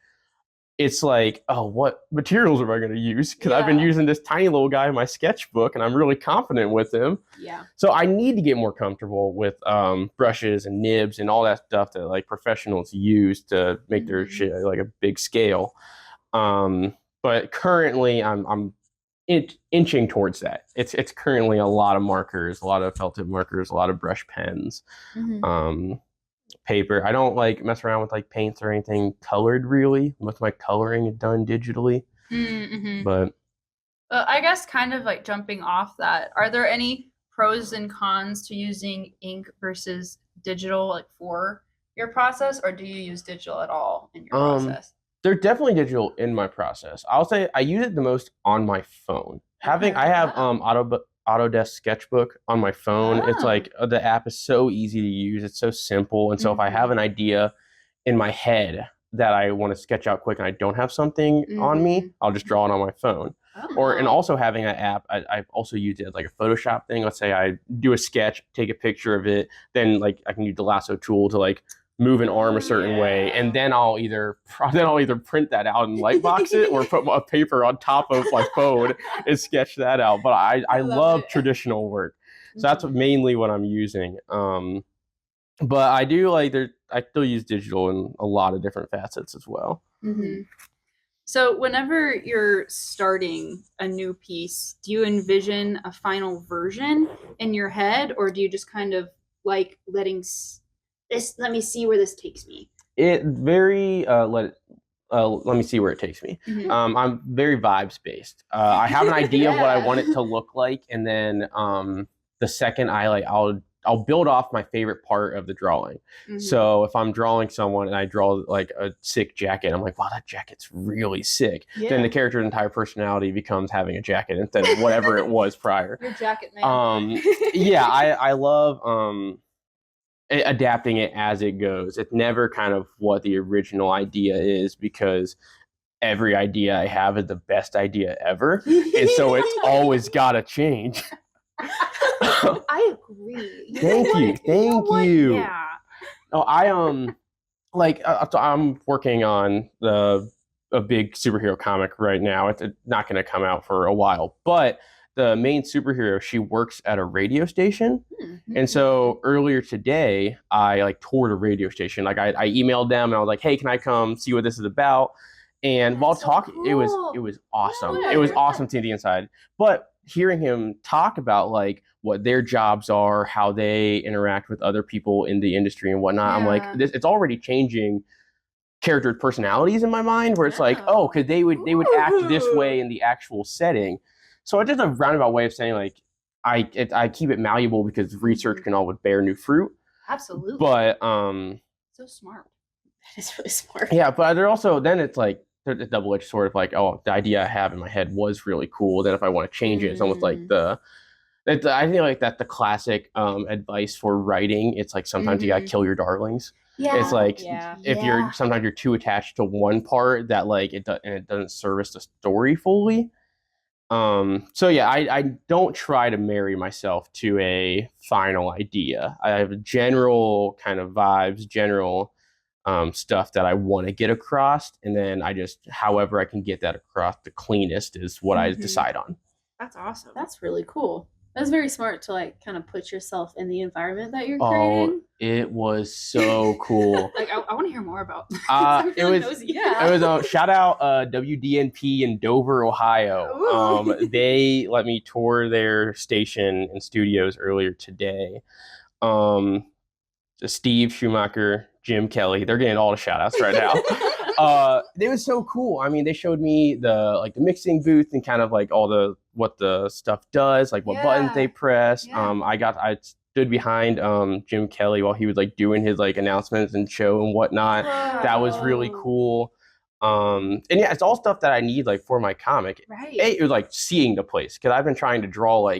S3: it's like, oh, what materials am I going to use? Because I've been using this tiny little guy in my sketchbook, and I'm really confident with him.
S4: Yeah.
S3: So I need to get more comfortable with brushes and nibs and all that stuff that like professionals use to make their shit like a big scale. But currently, I'm inching towards that. It's currently a lot of markers, a lot of felt tip markers, a lot of brush pens, paper. I don't like mess around with like paints or anything colored really. Most of my coloring is done digitally. But
S5: I guess kind of like jumping off that, are there any pros and cons to using ink versus digital like for your process, or do you use digital at all in your process?
S3: They're definitely digital in my process. I'll say I use it the most on my phone. I have Autodesk Sketchbook on my phone. It's like the app is so easy to use. It's so simple. And so if I have an idea in my head that I want to sketch out quick and I don't have something on me, I'll just draw it on my phone. And also having an app, I've also used it as like a Photoshop thing. Let's say I do a sketch, take a picture of it, then like I can use the lasso tool to like move an arm a certain way, and then I'll either print that out and lightbox it, or put a paper on top of my phone and sketch that out. But I love traditional work, so that's mainly what I'm using. But I do I still use digital in a lot of different facets as well.
S5: So whenever you're starting a new piece, do you envision a final version in your head, or do you just kind of like letting let me see where this takes me?
S3: It very let me see where it takes me. I'm very vibes based. I have an idea of what I want it to look like, and then the second I'll build off my favorite part of the drawing. So if I'm drawing someone and I draw like a sick jacket, I'm like, wow, that jacket's really sick. Then the character's entire personality becomes having a jacket instead of whatever it was prior.
S5: Your jacket man.
S3: I love adapting it as it goes. It's never kind of what the original idea is, because every idea I have is the best idea ever. And so it's always got to change.
S5: I agree.
S3: Thank you.
S5: Yeah.
S3: Oh, I'm working on a big superhero comic right now. It's not going to come out for a while, but the main superhero, she works at a radio station. And so earlier today, I toured a radio station. I emailed them and I was like, hey, can I come see what this is about? And while talking, it was awesome. It was awesome to the inside. But hearing him talk about what their jobs are, how they interact with other people in the industry and whatnot, I'm like, it's already changing character personalities in my mind, where it's because they would act this way in the actual setting. So it's just a roundabout way of saying I keep it malleable, because research can always bear new fruit.
S5: Absolutely.
S3: But
S5: so smart.
S4: That is really smart.
S3: Yeah, but they're also, then it's there's a double-edged sword of the idea I have in my head was really cool. Then if I want to change it, it's almost like I think that's the classic advice for writing. It's sometimes you gotta kill your darlings.
S4: Yeah.
S3: It's if you're sometimes you're too attached to one part that it doesn't service the story fully. So yeah, I don't try to marry myself to a final idea. I have general kind of vibes, general stuff that I want to get across, and then I just, however I can get that across the cleanest is what I decide on.
S5: That's awesome.
S4: That's really cool. That's very smart to kind of put yourself in the environment that you're creating.
S3: It was so cool.
S5: I want to hear more about
S3: it was shout out WDNP in Dover, Ohio. They let me tour their station and studios earlier today. Steve Schumacher, Jim Kelly, they're getting all the shout outs right now. It was so cool. I mean, they showed me the mixing booth and kind of all what the stuff does, what buttons they press. I stood behind Jim Kelly while he was doing his announcements and show and whatnot. Wow. That was really cool. And yeah, it's all stuff that I need for my comic.
S5: Right.
S3: It was seeing the place, because I've been trying to draw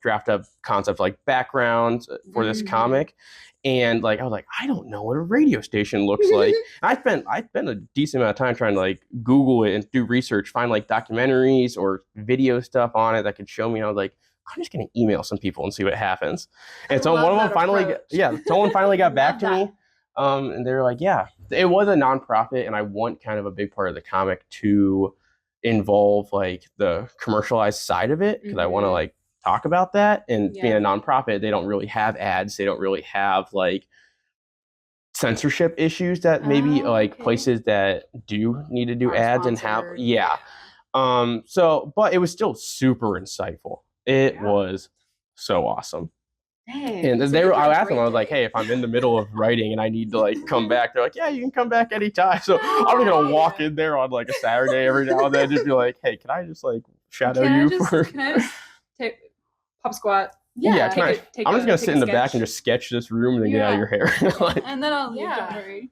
S3: draft up concepts backgrounds for this comic. And I was I don't know what a radio station looks like. I spent a decent amount of time trying to Google it and do research, find documentaries or video stuff on it that could show me. I was I'm just gonna email some people and see what happens. And so one of them finally, someone finally got back to me, and they were yeah, it was a nonprofit, and I want kind of a big part of the comic to involve like the commercialized side of it, because I want to like talk about that. And being a nonprofit, they don't really have ads. They don't really have like censorship issues that maybe like places that do need to do ads and have. So, but it was still super insightful. It was so awesome.
S4: Dang,
S3: and I asked them, I was like, hey, if I'm in the middle of writing and I need to like come back, they're like, yeah, you can come back anytime. So I'm gonna walk in there on like a Saturday every now and then, just be like, hey, can I just like shadow you for?
S5: Can I just take pop squat?
S3: Yeah, I'm just gonna sit in the back and just sketch this room and then get out of your hair. Like,
S5: and then I'll leave. Don't worry.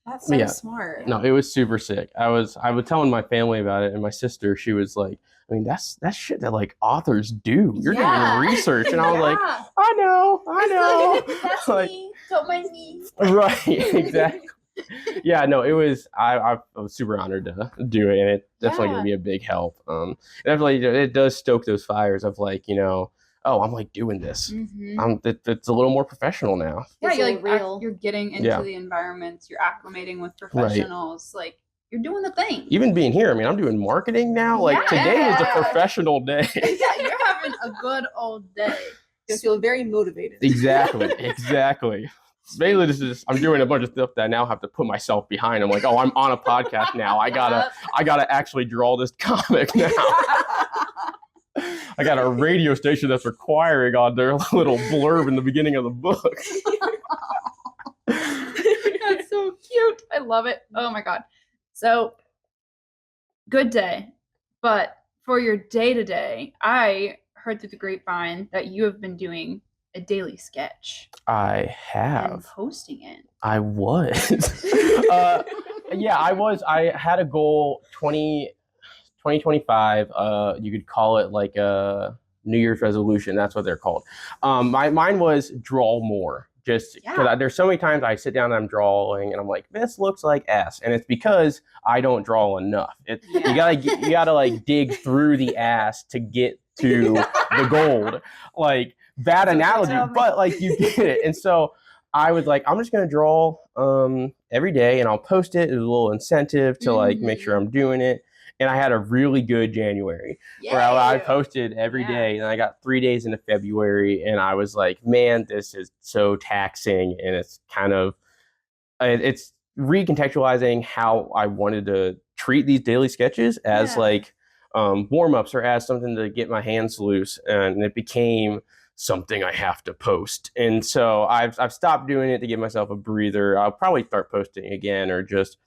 S4: That's so smart.
S3: No, it was super sick. I was telling my family about it, and my sister, she was like, I mean, that's shit that like authors do. You're doing research, and I was like, I know.
S4: That's
S3: like,
S4: me. Don't mind me.
S3: Right, exactly. Yeah, no, it was. I was super honored to do it, and it definitely gonna be a big help. Definitely, it does stoke those fires of like, oh, I'm like doing this. It's a little more professional now.
S5: Yeah, you're like real. You're getting into the environments. You're acclimating with professionals. Right. Like you're doing the thing.
S3: Even being here, I mean, I'm doing marketing now. Like today is a professional day.
S4: Yeah, you're having a good old day. You feel very motivated.
S3: Exactly. Mainly, I'm doing a bunch of stuff that I now have to put myself behind. I'm like, oh, I'm on a podcast now. I gotta actually draw this comic now. I got a radio station that's requiring on their little blurb in the beginning of the book.
S5: That's so cute. I love it. Oh my God. So, good day. But for your day-to-day, I heard through the grapevine that you have been doing a daily sketch.
S3: I have.
S5: And posting it.
S3: I was. Yeah, I was. I had a goal, 2025, you could call it like a New Year's resolution. That's what they're called. Mine was draw more. Just because there's so many times I sit down and I'm drawing and I'm like, this looks like ass, and it's because I don't draw enough. You gotta like dig through the ass to get to the gold. Like bad analogy, but like you get it. And so I was like, I'm just gonna draw every day and I'll post it as a little incentive to like make sure I'm doing it. And I had a really good January where I posted every day, and I got 3 days into February, and I was like, man, this is so taxing. And it's kind of, it's recontextualizing how I wanted to treat these daily sketches as like warm-ups or as something to get my hands loose. And it became something I have to post. And so I've stopped doing it to give myself a breather. I'll probably start posting again, or just,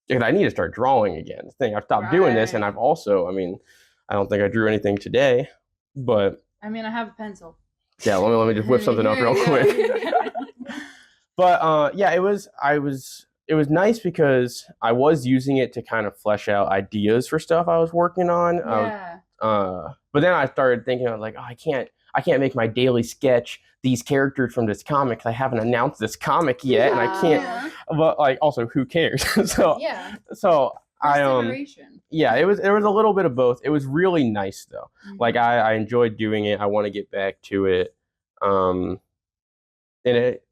S3: because I need to start drawing again. I've stopped doing this, and I've also, I mean, I don't think I drew anything today, but
S5: I mean, I have a pencil.
S3: Yeah, let me just whip something up real quick. But it was nice because I was using it to kind of flesh out ideas for stuff I was working on. But then I started thinking, I was like, oh, I can't make my daily sketch these characters from this comic. I haven't announced this comic yet, and I can't. But like, also, who cares? So I it was a little bit of both. It was really nice though. Like I enjoyed doing it. I want to get back to it. And it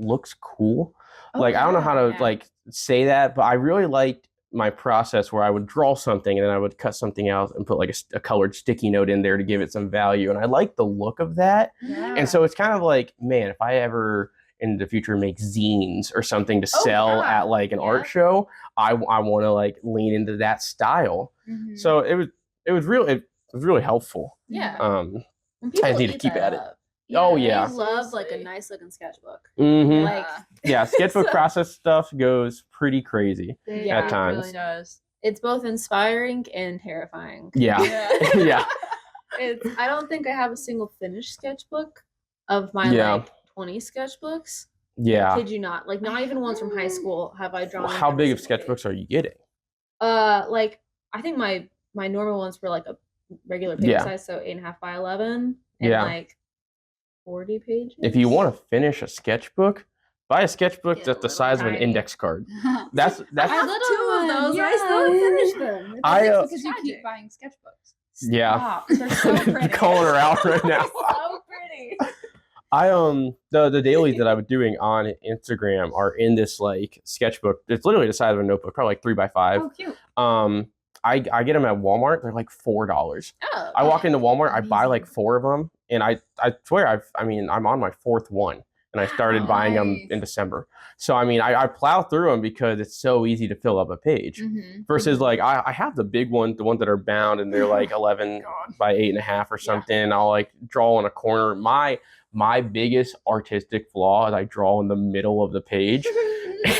S3: looks cool. I don't know how to like say that, but I really liked my process where I would draw something and then I would cut something out and put like a colored sticky note in there to give it some value. And I like the look of that. And so it's kind of like, man, if I ever in the future make zines or something to sell at like an art show, I want to like lean into that style. So it was really helpful. I just need to keep at it.
S4: I love like a nice looking sketchbook.
S3: Sketchbook process stuff goes pretty crazy at times.
S5: It really does.
S4: It's both inspiring and terrifying.
S3: Yeah.
S4: I don't think I have a single finished sketchbook of my like 20 sketchbooks. I kid you not. Like not even once from high school have I drawn.
S3: Well, how big of sketchbooks are you getting?
S4: Like I think my normal ones were like a regular paper size, so 8.5 by 11, and like 40 pages.
S3: If you want to finish a sketchbook, buy a sketchbook that's the size of an index card. That's
S4: I have 2 of those. I still haven't finished them.
S5: Because you keep buying sketchbooks.
S4: Stop. They're so pretty.
S3: Calling her out right now.
S4: So pretty.
S3: The dailies that I was doing on Instagram are in this like sketchbook. It's literally the size of a notebook, probably like 3x5.
S5: Oh, cute.
S3: I get them at Walmart. They're like $4.
S4: Oh,
S3: I walk into Walmart, I buy
S4: Amazing.
S3: like 4 of them, and I swear I'm on my 4th one, and I started buying them
S5: Nice.
S3: in December. So I mean, I plow through them because it's so easy to fill up a page.
S5: Mm-hmm.
S3: Versus like I have the big one, the ones that are bound, and they're like 11
S5: God.
S3: by 8.5 or something. And I'll like draw in a corner. My biggest artistic flaw is I draw in the middle of the page,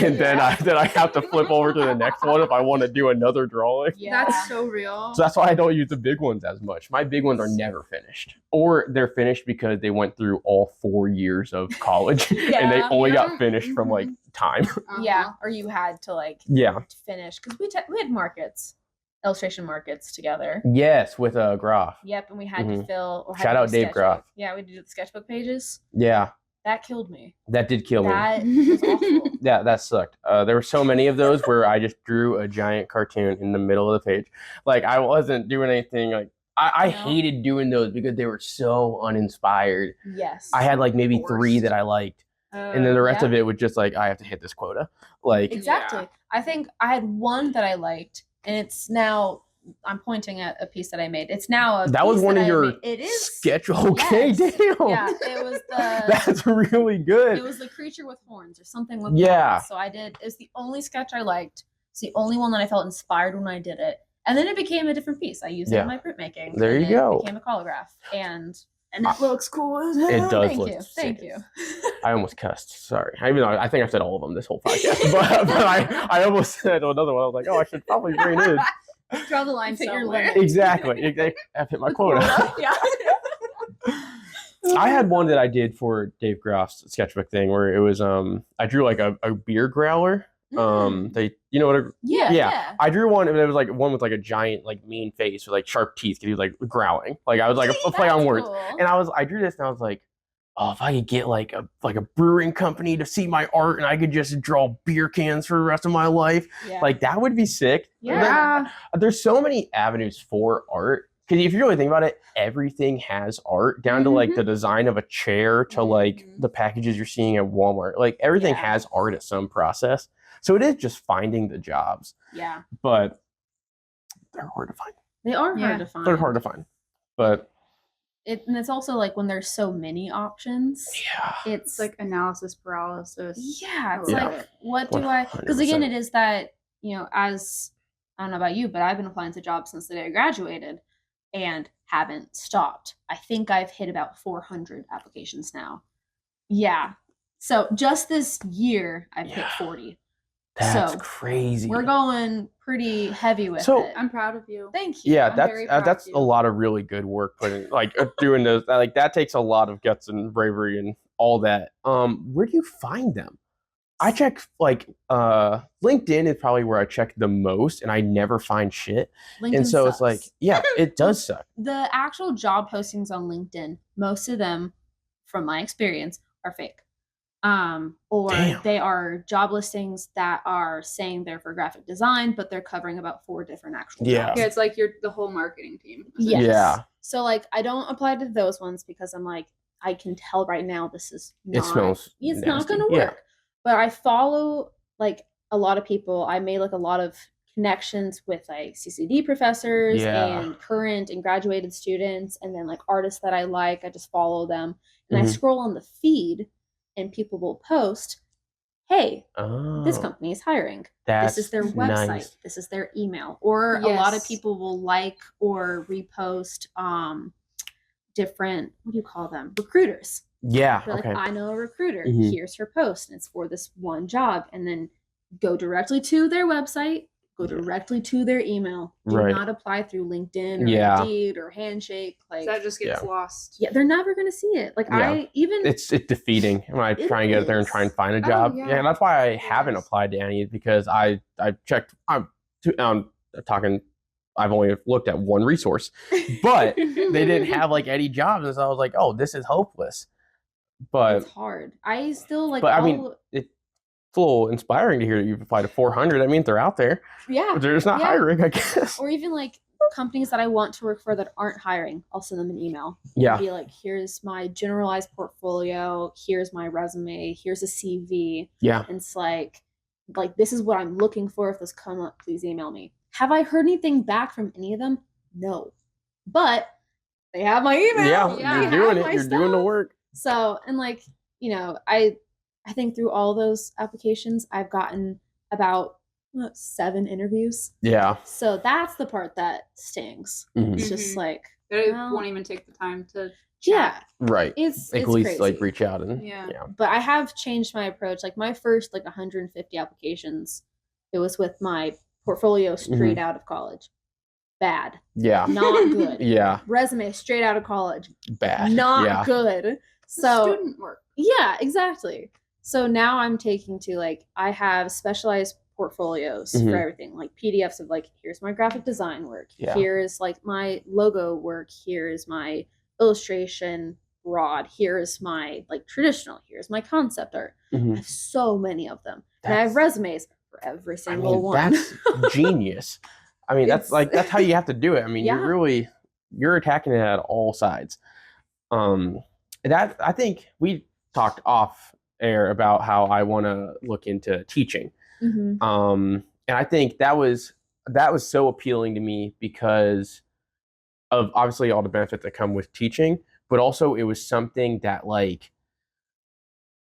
S3: and then I have to flip over to the next one if I want to do another drawing.
S4: Yeah.
S5: That's so real.
S3: So that's why I don't use the big ones as much. My big ones are never finished, or they're finished because they went through all 4 years of college and they
S4: Yeah.
S3: only
S5: Yeah.
S3: got finished from like time.
S5: Uh-huh.
S4: Yeah, or you had to like
S3: Yeah.
S4: finish because we had markets, illustration markets together.
S3: Yes, with a graph.
S4: Yep, and we had to
S3: Mhm.
S4: fill. Or had
S3: Shout
S4: to
S3: out
S4: do
S3: Dave
S4: sketchbook.
S3: Groff.
S4: Yeah, we did the sketchbook pages.
S3: Yeah,
S4: That killed me.
S3: that did kill me.
S4: That was awful.
S3: Yeah, that sucked. There were so many of those where I just drew a giant cartoon in the middle of the page. Like I wasn't doing anything. Like I
S4: No.
S3: hated doing those because they were so uninspired.
S4: Yes.
S3: I had like maybe 3
S5: Forced.
S3: that I liked, and then the rest of it was just like I have to hit this quota. Like
S4: Exactly.
S5: Yeah.
S4: I think I had one that I liked, and it's now. I'm pointing at a piece that I made. It's now a.
S3: that was
S4: piece
S3: one
S4: that
S3: of
S4: I
S3: your
S4: made. It is.
S3: sketch. Okay,
S4: Yes.
S3: damn.
S4: Yeah, it was the.
S3: That's really good.
S4: It was the creature with horns or something with
S3: Yeah.
S4: horns. So I did. It's the only sketch I liked. It's the only one that I felt inspired when I did it, and then it became a different piece. I used it
S3: Yeah.
S4: in my printmaking.
S3: There
S4: and
S3: you go.
S4: It became a holograph, and
S5: it looks cool as hell.
S3: It does
S4: thank
S3: look
S4: you,
S3: sick.
S4: thank you.
S3: I almost cussed. Sorry. Even though I think I've said all of them this whole podcast, but I almost said another one. I was like, oh, I should probably rein in.
S5: Draw the line
S4: Hit your
S5: somewhere.
S4: limit.
S3: Exactly. I've hit my quota.
S4: Yeah.
S3: I had one that I did for Dave Groff's sketchbook thing where it was I drew like a beer growler. They what a,
S4: Yeah.
S3: I drew one and it was like one with like a giant like mean face with like sharp teeth because he was like growling. Like I was like a play on
S4: That's
S3: words.
S4: cool.
S3: And I drew this and I was like, oh, if I could get like a brewing company to see my art and I could just draw beer cans for the rest of my life,
S4: Yeah.
S3: like that would be sick.
S4: Yeah.
S3: There's so many avenues for art. Because if you really think about it, everything has art, down to like the design of a chair to like the packages you're seeing at Walmart. Like everything
S4: Yeah.
S3: has art at some process. So it is just finding the jobs.
S4: Yeah.
S3: But they're hard to find.
S4: They are
S5: Yeah.
S4: hard to find.
S3: They're hard to find. But
S4: And it's also like when there's so many options,
S3: yeah.
S4: it's
S5: It's like analysis paralysis.
S4: yeah, it's
S3: Yeah.
S4: like what do I? Because again, it is that as I don't know about you, but I've been applying to jobs since the day I graduated, and haven't stopped. I think I've hit about 400 applications now. Yeah. So just this year, I've hit
S3: Yeah.
S4: 40.
S3: That's
S4: So,
S3: crazy.
S4: We're going pretty heavy with
S3: So-
S4: it.
S5: I'm proud of you.
S4: Thank you.
S3: Yeah,
S5: I'm very proud
S3: that's
S5: of
S3: a
S5: you.
S3: lot of really good work putting like doing those like that takes a lot of guts and bravery and all that. Where do you find them? I check like LinkedIn is probably where I check the most and I never find shit.
S4: LinkedIn
S3: And so
S4: sucks.
S3: it's like, yeah, it does suck.
S4: The actual job postings on LinkedIn, most of them, from my experience, are fake. Or
S3: Damn.
S4: they are job listings that are saying they're for graphic design, but they're covering about 4 different actual
S3: Yeah.
S4: jobs.
S5: Yeah, it's like you're the whole marketing team.
S4: Yes.
S3: Yeah.
S4: So like I don't apply to those ones because I'm like, I can tell right now this is not,
S3: It smells
S4: it's not
S3: nasty.
S4: gonna
S3: Yeah.
S4: work. But I follow like a lot of people. I made like a lot of connections with like CCD professors
S3: Yeah.
S4: and current and graduated students, and then like artists that I like. I just follow them and I
S3: Mhm.
S4: scroll on the feed, and people will post, "Hey,
S3: Oh,
S4: this company is hiring.
S3: that's
S4: This is their website.
S3: nice.
S4: This is their email." Or a lot of
S5: Yes.
S4: people will like or repost different, what do you call them, recruiters.
S3: Yeah.
S4: They're
S3: Okay.
S4: like, I know a recruiter.
S3: Mhm.
S4: Here's her post, and it's for this one job. And then go directly to their website, go directly to their email. Do
S3: Right.
S4: not apply through LinkedIn or
S3: Yeah.
S4: Indeed or Handshake. Like,
S5: That just gets
S3: Yeah.
S5: lost.
S4: yeah, they're never gonna see it. Like
S3: Yeah.
S4: I even
S3: It's defeating when I
S4: It
S3: try and get out there and try and
S4: is.
S3: find a
S5: Oh,
S3: job.
S5: yeah.
S3: Yeah, and that's why I haven't
S5: Yes.
S3: applied to any because I checked. I'm talking. I've only looked at one resource, but they didn't have like any jobs, and so I was like, oh, this is hopeless. But
S4: it's hard. I still like.
S3: But I mean,
S4: I'll-
S3: it's a little inspiring to hear that you've applied to 400. That means they're out there.
S4: yeah.
S3: They're just not
S4: Yeah.
S3: hiring, I guess.
S4: Or even like companies that I want to work for that aren't hiring, I'll send them an email.
S3: Yeah.
S4: Be like, here's my generalized portfolio, here's my resume, here's a CV.
S3: Yeah.
S4: And it's like this is what I'm looking for. If this come up, please email me. Have I heard anything back from any of them? No. But they have my email.
S3: Yeah, you're doing it. You're doing the work.
S4: So, and like, you know, I think through all those applications, I've gotten about 7 interviews.
S3: Yeah.
S4: So that's the part that stings.
S3: Mhm.
S4: It's just like
S2: They
S4: well,
S2: won't even take the time to
S4: yeah,
S2: chat.
S3: Right.
S4: it's
S3: Like, at least
S4: crazy.
S3: like reach out and
S2: Yeah.
S4: But I have changed my approach. Like my first 150 applications, it was with my portfolio straight out of college. Bad.
S3: Yeah.
S4: Not good.
S3: Yeah.
S4: Resume straight out of college.
S3: Bad.
S4: Not good. So
S2: Student work.
S4: yeah, exactly. So now I'm taking to I have specialized portfolios for everything, like PDFs of here's my graphic design work, here's my logo work, here's my illustration broad, here's my traditional, here's my concept art. I have so many of them. And I have resumes for every single one.
S3: That's genius. I mean, that's how you have to do it. I mean, you're attacking it at all sides. That I think we talked off air about how I want to look into teaching. And I think that was so appealing to me because of obviously all the benefits that come with teaching, but also it was something that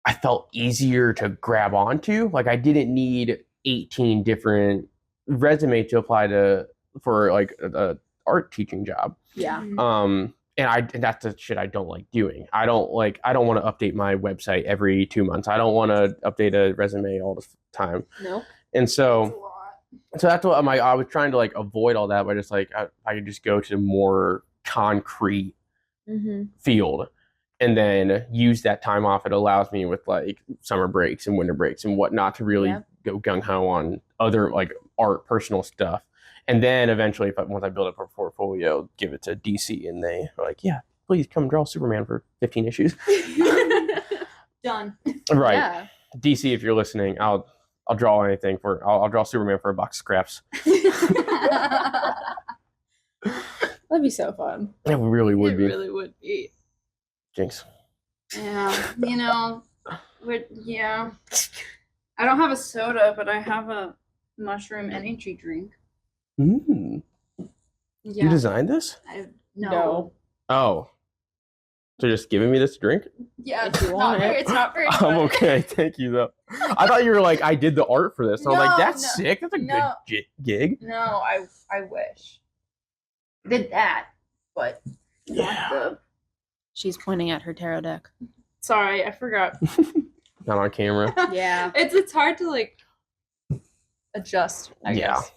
S3: I felt easier to grab onto. I didn't need 18 different resumes to apply for a art teaching job.
S4: Yeah.
S3: And that's the shit I don't like doing. I don't want to update my website every 2 months. I don't want to update a resume all the time.
S4: No.
S3: And so that's what I was trying to avoid all that by just I could just go to more concrete field and then use that time off. It allows me with summer breaks and winter breaks and whatnot to really go gung-ho on other art, personal stuff. And then eventually, once I build up a portfolio, give it to DC, and they are like, "Yeah, please come draw Superman for 15 issues."
S5: Done.
S3: Right,
S4: Yeah.
S3: DC, if you're listening, I'll draw anything I'll draw Superman for a box of scraps.
S4: That'd be so fun.
S3: It really would
S2: It
S3: be.
S2: really would be.
S3: Jinx.
S2: Yeah, yeah. I don't have a soda, but I have a mushroom energy drink.
S3: Mm.
S2: Yeah.
S3: You designed this?
S2: No.
S3: Oh, so you're just giving me this to drink?
S2: Yeah,
S4: If you want it.
S2: It's not very
S3: I'm
S2: good.
S3: okay, thank you though. I thought you were I did the art for this. And I'm
S2: No,
S3: that's
S2: no,
S3: sick. That's a
S2: no.
S3: good gig.
S2: No, I wish. Did that, but
S3: Yeah.
S2: not the...
S1: She's pointing at her tarot deck.
S2: Sorry, I forgot.
S3: Not on camera.
S4: Yeah.
S2: It's hard to adjust, I guess.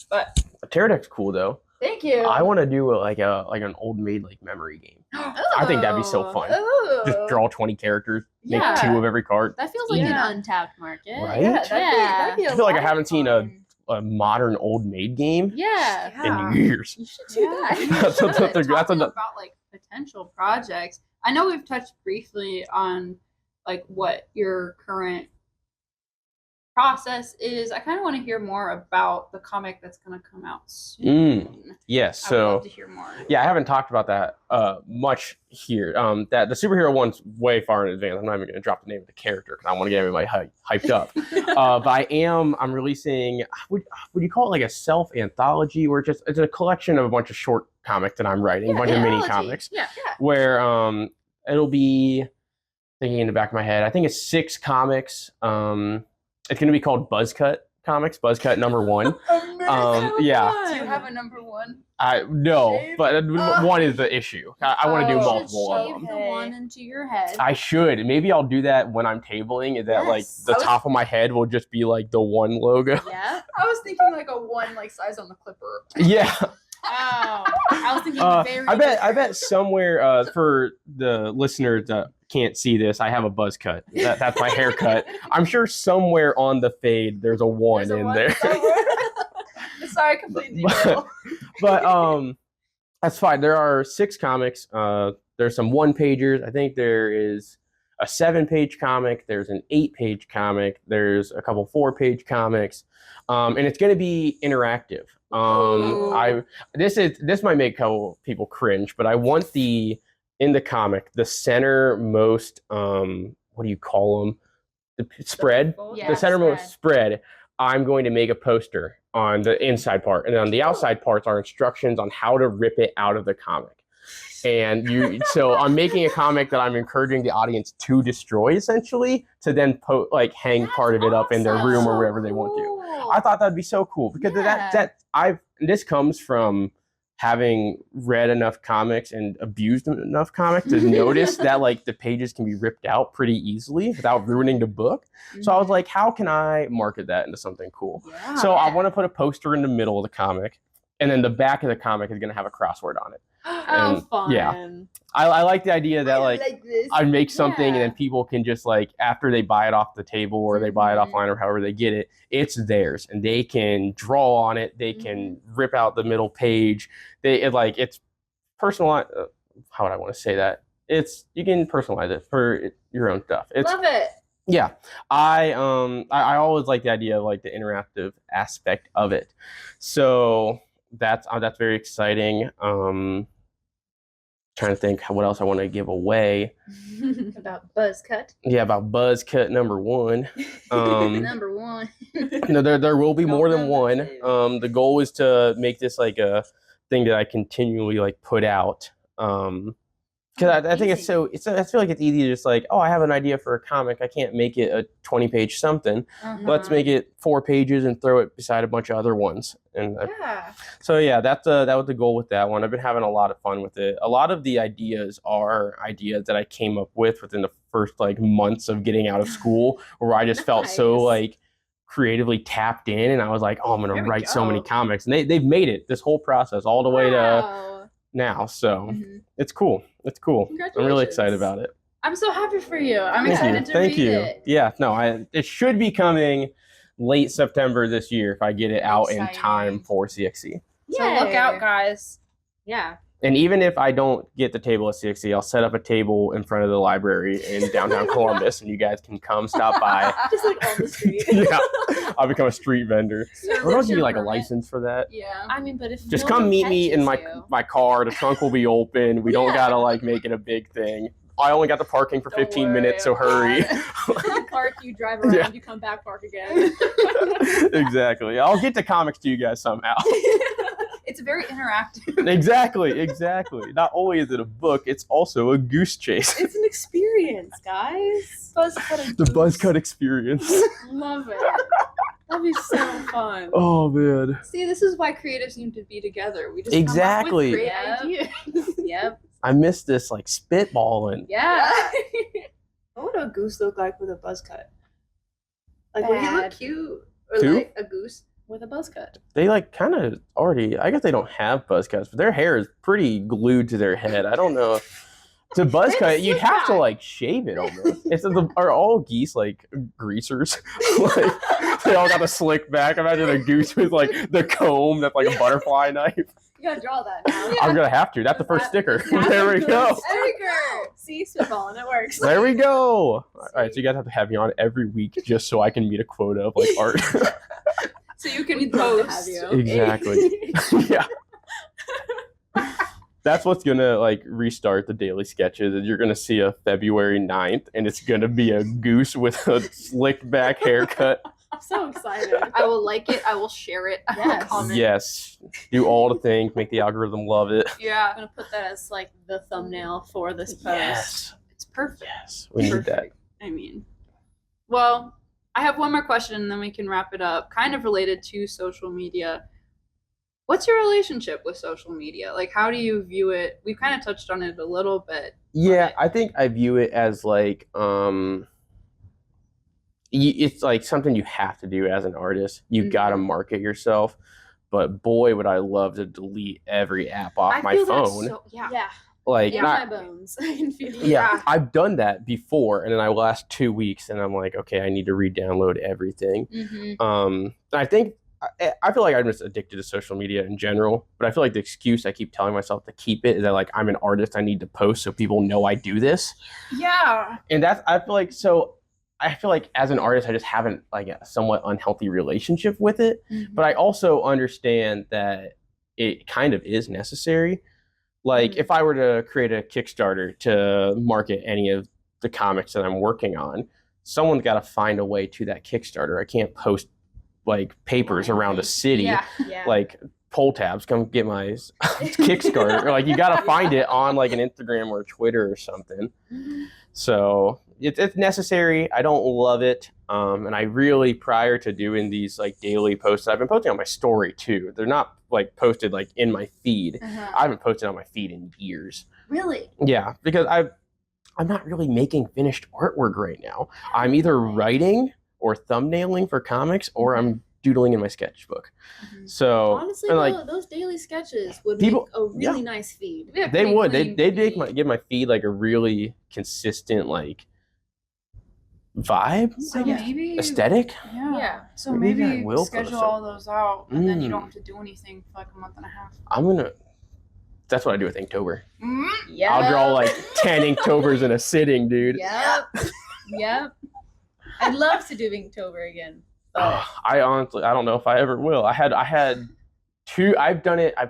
S2: But
S3: A tarot deck's cool though.
S2: thank you.
S3: I want to do an old maid memory game. I think that'd be so fun. Just draw 20 characters, make
S2: Yeah.
S3: 2 of every card.
S4: That feels like
S2: Yeah.
S4: an untapped market.
S3: Right?
S2: Yeah, that'd be
S3: I feel like I
S2: lot of
S3: haven't seen
S2: fun.
S3: a modern old maid game
S4: Yeah.
S3: in years.
S4: You should do that.
S3: That's what they're- that's
S2: Talking
S3: what-
S2: about potential projects. I know we've touched briefly on what your current process is. I kind of want to hear more about the comic that's going to come out soon.
S3: Yes,
S2: I would
S3: so
S2: love to hear more.
S3: yeah, I haven't talked about that much here. That the superhero one's way far in advance. I'm not even going to drop the name of the character because I want to get everybody hyped up. But I'm releasing. Would you call it a self anthology, or it's a collection of a bunch of short comics that I'm writing, a bunch of mini comics.
S2: Yeah.
S3: Where it'll be, thinking in the back of my head, I think it's 6 comics. It's going to be called Buzzcut Comics, Buzzcut #1. Yeah.
S2: Do you have a #1?
S3: No,
S2: Shave?
S3: but 1 is the issue. I want to do
S2: Oh.
S3: multiple of
S4: Shave
S3: them.
S4: the one into your head.
S3: I should. Maybe I'll do that when I'm tabling. Is that
S4: Yes.
S3: the
S2: I was-
S3: top of my head will just be the 1 logo?
S4: Yeah.
S2: I was thinking a 1 size on the clipper.
S3: Yeah.
S4: Oh. I was thinking very
S3: I bet somewhere for the listeners that can't see this, I have a buzz cut. That's my haircut. I'm sure somewhere on the fade there's a 1
S2: There's a
S3: in
S2: 1
S3: there.
S2: somewhere. Sorry, complete detail.
S3: But that's fine. There are 6 comics. There's some 1-pagers. I think there is a 7-page comic, there's an 8-page comic, there's a couple 4-page comics, and it's going to be interactive. This might make a couple people cringe, but I want in the comic, the center most, what do you call them? The spread?
S5: Yeah,
S3: the centermost spread. I'm going to make a poster on the inside part, and on the outside parts are instructions on how to rip it out of the comic. And so I'm making a comic that I'm encouraging the audience to destroy, essentially, to then hang part of it up in their room or wherever they want to. I thought that'd be so cool because this comes from having read enough comics and abused enough comics to notice that like the pages can be ripped out pretty easily without ruining the book. So I was like, how can I market that into something cool? Yeah. So I want to put a poster in the middle of the comic, and then the back of the comic is going to have a crossword on it.
S4: Oh, fun.
S3: Yeah. I like the idea that I make something and then people can just like, after they buy it off the table or they buy it offline or however they get it, it's theirs and they can draw on it. They can rip out the middle page. It's personalized. How would I want to say that? You can personalize it for your own stuff.
S4: Love it.
S3: Yeah. I always like the idea of like the interactive aspect of it. So that's very exciting. Trying to think what else I want to give away.
S4: About Buzzcut.
S3: Yeah, about Buzzcut number 1.
S4: Number 1.
S3: No, there will be more than one. The goal is to make this like a thing that I continually like put out. Because I think I feel like it's easy to just like, oh, I have an idea for a comic. I can't make it a 20-page something. Let's make it 4 pages and throw it beside a bunch of other ones. And so yeah, that was the goal with that one. I've been having a lot of fun with it. A lot of the ideas are ideas that I came up with within the first like months of getting out of school, where I just felt so like creatively tapped in, and I was like, oh, I'm gonna write so many comics, and they've made it this whole process all the way to now. So it's cool. It's cool. I'm really excited about it.
S5: I'm so happy for you. I'm excited to read it.
S3: Yeah, no, it should be coming late September this year if I get it out in time for CXC.
S5: So look out, guys.
S4: Yeah.
S3: And even if I don't get the table at CXC, I'll set up a table in front of the library in downtown Columbus, and you guys can come stop by.
S4: Just like on the street.
S3: Yeah, I'll become a street vendor. I don't need like a license for that.
S4: Yeah. I mean, but if
S3: just come meet me in my car. The trunk will be open. We don't gotta like make it a big thing. I only got the parking for 15 minutes, so hurry.
S4: You park, you drive around, you come back, park again.
S3: Exactly. I'll get the comics to you guys somehow.
S5: It's very interactive.
S3: Exactly. Not only is it a book, it's also a goose chase.
S4: It's an experience, guys.
S3: The Buzzcut experience.
S4: Love it. That'd be so fun.
S3: Oh man.
S5: See, this is why creatives need to be together. We just
S3: exactly.
S5: come up with great ideas.
S4: Yep.
S3: I miss this like spitballing.
S4: Yeah.
S5: What would a goose look like with a buzz cut? Like, would he look cute? Or
S3: Who?
S5: like a goose
S4: with a buzz cut?
S3: They like kind of already, I guess they don't have buzz cuts, but their hair is pretty glued to their head. I don't know. To buzz cut, you'd have to like shave it almost. Are all geese like greasers? Like they all got the slick back. Imagine a goose with like the comb that's like a butterfly knife.
S4: You gotta draw that now.
S3: Yeah. I'm gonna have to. That's the first sticker. There we go.
S4: See, spitballing, it works.
S3: There we go. All right, so you guys have to have me on every week just so I can meet a quota of like art.
S5: So you can post.
S3: Exactly. Yeah. That's what's gonna like restart the daily sketches. And you're gonna see a February 9th, and it's gonna be a goose with a slicked back haircut.
S4: I'm so excited.
S5: I will like it. I will share it. I will comment.
S3: Yes. Do all the things. Make the algorithm love it.
S5: Yeah.
S4: I'm gonna put that as like the thumbnail for this post.
S3: Yes.
S5: It's perfect.
S3: Yes. We need that.
S5: I mean, well, I have one more question, and then we can wrap it up. Kind of related to social media. What's your relationship with social media? Like, how do you view it? We've kind of touched on it a little bit.
S3: Yeah, I think I view it as like, it's like something you have to do as an artist. You gotta market yourself. But boy, would I love to delete every app off my phone.
S4: Yeah.
S3: Like,
S4: my bones. I can feel it.
S3: Yeah, I've done that before, and then I last 2 weeks, and I'm like, okay, I need to re-download everything. I think I feel like I'm just addicted to social media in general, but I feel like the excuse I keep telling myself to keep it is that like I'm an artist, I need to post so people know I do this.
S2: Yeah.
S3: And I feel like as an artist, I just haven't like a somewhat unhealthy relationship with it.
S2: Mm-hmm.
S3: But I also understand that it kind of is necessary. Like if I were to create a Kickstarter to market any of the comics that I'm working on, someone's got to find a way to that Kickstarter. I can't post like papers around the city,
S5: Yeah.
S3: like poll tabs, come get my Kickstarter. Or like you got to find it on like an Instagram or Twitter or something. So it's necessary. I don't love it. And I really, prior to doing these like daily posts, I've been posting on my story too. They're not like posted like in my feed. I haven't posted on my feed in years.
S5: Really?
S3: Yeah, because I'm not really making finished artwork right now. I'm either writing or thumbnailing for comics, or I'm doodling in my sketchbook. So
S4: Honestly,
S3: and like
S4: those daily sketches would
S3: people-
S4: make a really nice feed.
S5: Yeah,
S3: they
S5: pretty
S3: would
S5: clean
S3: they
S5: feed.
S3: give my feed like a really consistent like vibe,
S2: So
S3: I guess.
S2: maybe
S3: Aesthetic.
S2: Yeah. So
S3: Maybe I
S2: maybe
S3: will
S2: schedule
S3: post
S2: all those out, and then you
S3: Mm.
S2: don't have to do anything for like a month and a half.
S3: That's what I do with Inktober.
S4: Yeah.
S3: I'll draw like 10 Inktovers in a sitting, dude.
S4: Yep. Yep. I'd love to do Inktober again. But
S3: I honestly, I don't know if I ever will. I had two. I've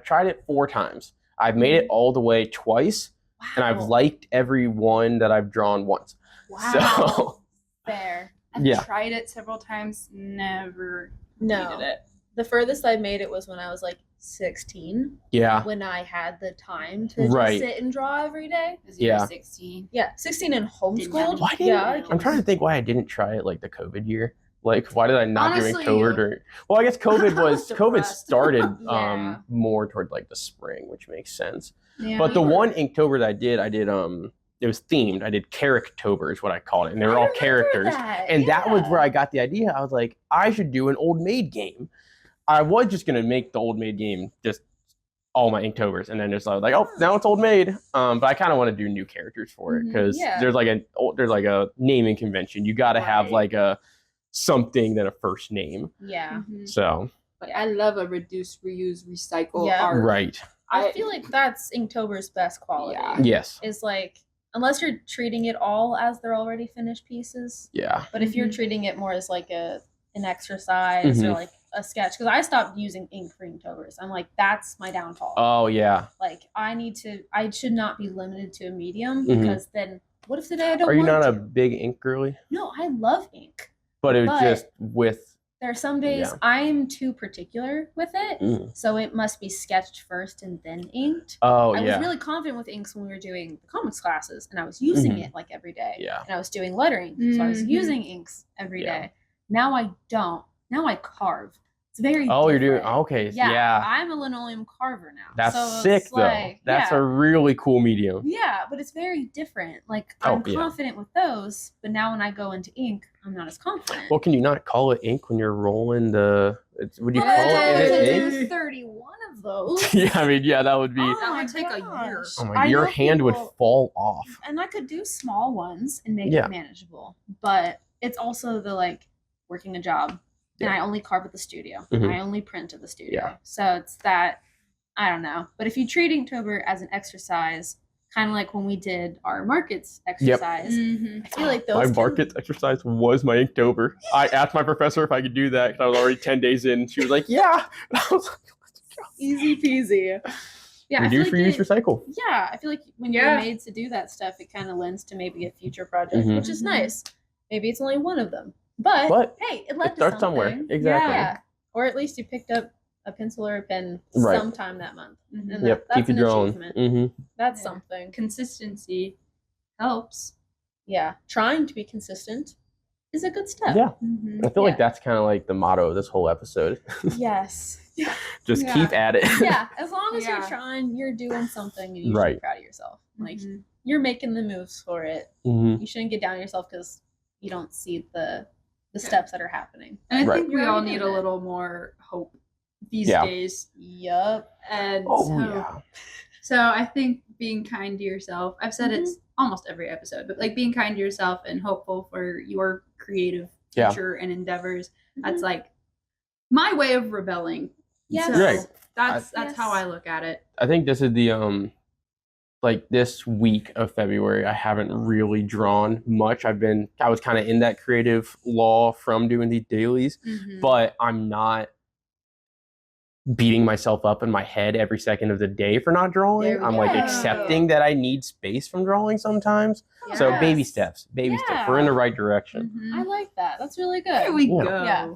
S3: tried it 4 times. I've made it all the way twice, and I've liked every one that I've drawn once.
S5: Wow.
S3: So
S5: Fair.
S2: I've
S3: Yeah.
S2: tried it several times, never
S4: no.
S2: completed it.
S4: The furthest I made it was when I was like 16,
S3: yeah,
S4: when I had the time to
S3: Right.
S4: just sit and draw every day.
S2: Because you were
S3: Yeah.
S2: 16.
S4: Yeah, 16 and homeschooled.
S3: Why didn't
S4: Yeah,
S3: I'm trying to think why I didn't try it like the COVID year. Like why did I not
S2: Honestly,
S3: do Inktober during? Well, I guess COVID
S4: Depressed.
S3: started
S4: Yeah.
S3: more toward like the spring, which makes sense.
S2: Yeah.
S3: But the one Inktober that I did it was themed. I did Charactober is what I called it, and they were all characters. And that was where I got the idea. I was like, I should do an Old Maid game. I was just gonna make the Old Maid game just all my Inktovers, and then just I was like, oh, now it's Old Maid. But I kind of want to do new characters for it because
S4: Yeah.
S3: there's like a naming convention. You got to have
S4: Right.
S3: like a something than a first name.
S4: Yeah.
S2: Mhm.
S3: So
S2: But I love a reduce, reuse, recycle
S4: Yeah.
S2: art.
S3: right,
S4: I feel like that's Inktober's best quality.
S2: Yeah.
S3: yes,
S4: Is like, unless you're treating it all as they're already finished pieces,
S3: yeah,
S4: but if you're
S2: Mhm.
S4: treating it more as like an exercise or
S3: Mhm.
S4: like a sketch, because I stopped using ink for Inktovers. I'm like, that's my downfall.
S3: oh yeah.
S4: Like I should not be limited to a medium
S3: Mhm.
S4: because then what if today I don't
S3: Are you
S4: want
S3: not
S4: to?
S3: a big ink girly?
S4: No, I love ink.
S3: But it was
S4: But-
S3: just with
S4: There are some days
S3: Yeah.
S4: I'm too particular with it,
S3: Mm.
S4: so it must be sketched first and then inked.
S3: oh
S4: I
S3: yeah,
S4: was really confident with inks when we were doing the comics classes, and I was using
S3: Mhm.
S4: it like every day.
S3: yeah,
S4: And I was doing lettering, so I was
S2: Mhm.
S4: using inks every day.
S3: Yeah.
S4: Now I don't. Now I carve. It's very
S3: oh you're doing
S4: different.
S3: okay,
S4: Yeah,
S3: yeah.
S4: I'm a linoleum carver now.
S3: That's
S4: so
S3: sick
S4: it's
S3: though.
S4: like,
S3: That's
S4: yeah.
S3: a really cool medium.
S4: Yeah, but it's very different. Like
S3: Oh,
S4: I'm
S3: yeah.
S4: confident with those, but now when I go into ink, I'm not as confident.
S3: Well, can you not call it ink when you're rolling the? Would you
S4: Well,
S3: call
S4: I
S3: it
S4: have to
S3: ink?
S4: do 31 of those.
S3: Yeah, I mean, yeah, that would be.
S5: That would take a year.
S4: gosh.
S3: Oh my,
S4: I
S3: your
S4: know
S3: hand would
S4: people-
S3: fall off.
S4: And I could do small ones and make
S3: Yeah.
S4: it manageable, but it's also the like working a job, and
S3: Yeah.
S4: I only carve at the studio.
S3: Mhm.
S4: I only print at the studio.
S3: Yeah.
S4: So it's that, I don't know. But if you treat Inktober as an exercise, kind of like when we did our markets exercise,
S2: Mhm.
S4: I feel like
S3: My
S4: those
S3: markets exercise was my Inktober. I asked my professor if I could do that because I was already 10 days in. She was like, "Yeah." And I was like, "Let's go."
S4: easy peasy. Yeah, I feel
S3: Reduce,
S4: like
S3: reuse,
S4: it-
S3: recycle.
S4: Yeah, I feel like when
S2: Yeah.
S4: you're made to do that stuff, it kind of lends to maybe a future project,
S3: Mhm.
S4: which is
S2: Mhm.
S4: nice. Maybe it's only one of them, but,
S3: But
S4: hey, it led
S3: It
S4: to
S3: starts
S4: something.
S3: somewhere. Exactly.
S4: Yeah, or at least you picked up a pencil or a pen
S3: Right.
S4: sometime that month.
S2: Mhm.
S4: And
S3: Yep.
S4: that's
S3: Keep you
S4: an
S3: drawing.
S4: achievement.
S3: Mm-hmm.
S4: That's
S2: Yeah.
S4: something.
S2: Consistency helps.
S4: Yeah, trying to be consistent is a good step.
S3: Yeah.
S2: Mhm.
S3: I feel like
S4: Yeah.
S3: that's kind of like the motto of this whole episode.
S4: Yes.
S3: Just
S2: Yeah.
S3: keep at it.
S4: Yeah, as long as
S2: Yeah.
S4: you're trying, you're doing something, and you should be
S3: Right.
S4: proud of yourself. Like
S2: Mhm.
S4: you're making the moves for it.
S3: Mhm.
S4: You shouldn't get down on yourself because you don't see the steps that are happening.
S2: And I
S3: Right.
S2: think we
S4: You're
S2: all
S4: already
S2: need a
S4: doing it.
S2: little more hope these
S3: Yeah.
S2: days.
S4: Yup.
S2: And
S3: Oh
S2: so,
S3: yeah.
S2: so I think being kind to yourself, I've said it's almost every episode, but like being kind to yourself and hopeful for your creative
S3: Yeah.
S2: future and endeavors, that's like
S5: my way of rebelling.
S4: Yes.
S5: So
S3: Right.
S5: that's
S4: Yes.
S5: how I look at it.
S3: I think this is the like this week of February, I haven't really drawn much. I was kind of in that creative lull from doing these dailies, but I'm not beating myself up in my head every second of the day for not drawing.
S4: There we
S3: I'm like
S4: go.
S3: accepting that I need space from drawing sometimes. So baby
S4: Yes.
S3: steps.
S4: Yeah.
S3: We're in the right direction.
S4: I like that. That's really good.
S5: There we
S3: Yeah.
S5: go.
S4: Yeah.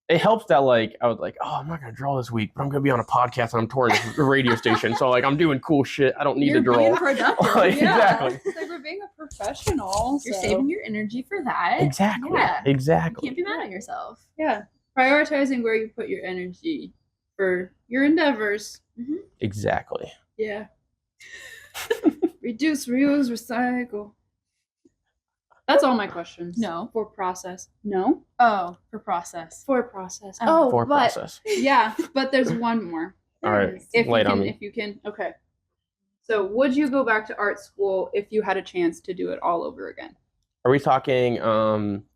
S3: It helps that like I was like, oh, I'm not gonna draw this week, but I'm gonna be on a podcast and I'm touring a radio station. So like I'm doing cool shit. I don't need to draw.
S5: Being productive.
S3: Like, exactly.
S5: It's like we're being a professional.
S4: You're
S5: so-
S4: saving your energy for that.
S3: Exactly.
S4: Yeah.
S3: Exactly.
S4: You can't be mad at yourself.
S5: Yeah. Prioritizing where you put your energy for your endeavors.
S3: Exactly.
S5: Yeah. Reduce, reuse, recycle. That's all my questions.
S4: No.
S5: For process. No?
S4: Oh, for process.
S5: For process.
S4: Oh,
S3: For
S4: but
S3: process.
S5: Yeah, but there's one more.
S3: All right.
S5: If
S3: Lay
S5: you
S3: it on
S5: can,
S3: me.
S5: if you can. Okay. So, would you go back to art school if you had a chance to do it all over again?
S3: Are we talking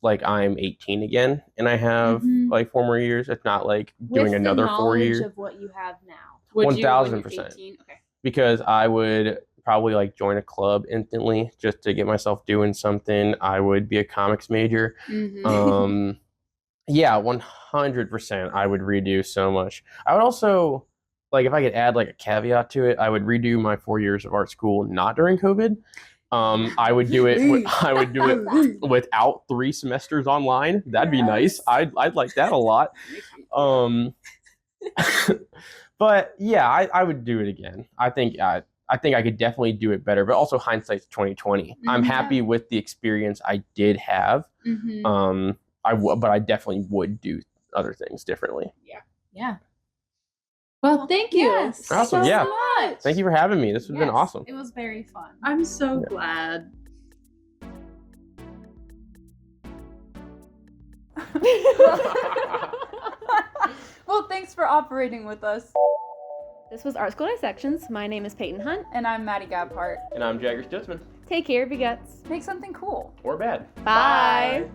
S3: like I'm 18 again and I have
S5: Mhm.
S3: like 4 more years? It's not like doing
S4: with
S3: another
S4: the
S3: 4
S4: knowledge
S3: years
S4: of what you have now.
S5: Would you when you're
S3: 1000%.
S5: 18? Okay.
S3: because I would probably like join a club instantly just to get myself doing something. I would be a comics major.
S5: Mhm.
S3: Yeah, 100%. I would redo so much. I would also like if I could add like a caveat to it, I would redo my 4 years of art school not during COVID. I would do it. I would do it without 3 semesters online. That'd be nice. I'd like that a lot. But yeah, I would do it again. I think I could definitely do it better. But also hindsight's 2020. I'm happy with the experience I did have.
S5: Mhm.
S3: But I definitely would do other things differently.
S4: Yeah.
S5: Well, thank you.
S4: Yes.
S3: Awesome,
S4: So
S3: yeah.
S4: much.
S3: Thank you for having me. This has been
S4: Yes,
S3: awesome.
S4: It was very fun.
S5: I'm so
S3: Yeah.
S5: glad. Well, thanks for operating with us.
S1: This was Art School Dissections. My name is Peyton Hunt.
S5: And I'm Maddie Gabhart.
S3: And I'm Jagger Stutzman.
S1: Take care, be guts.
S5: Make something cool.
S3: Or bad.
S1: Bye.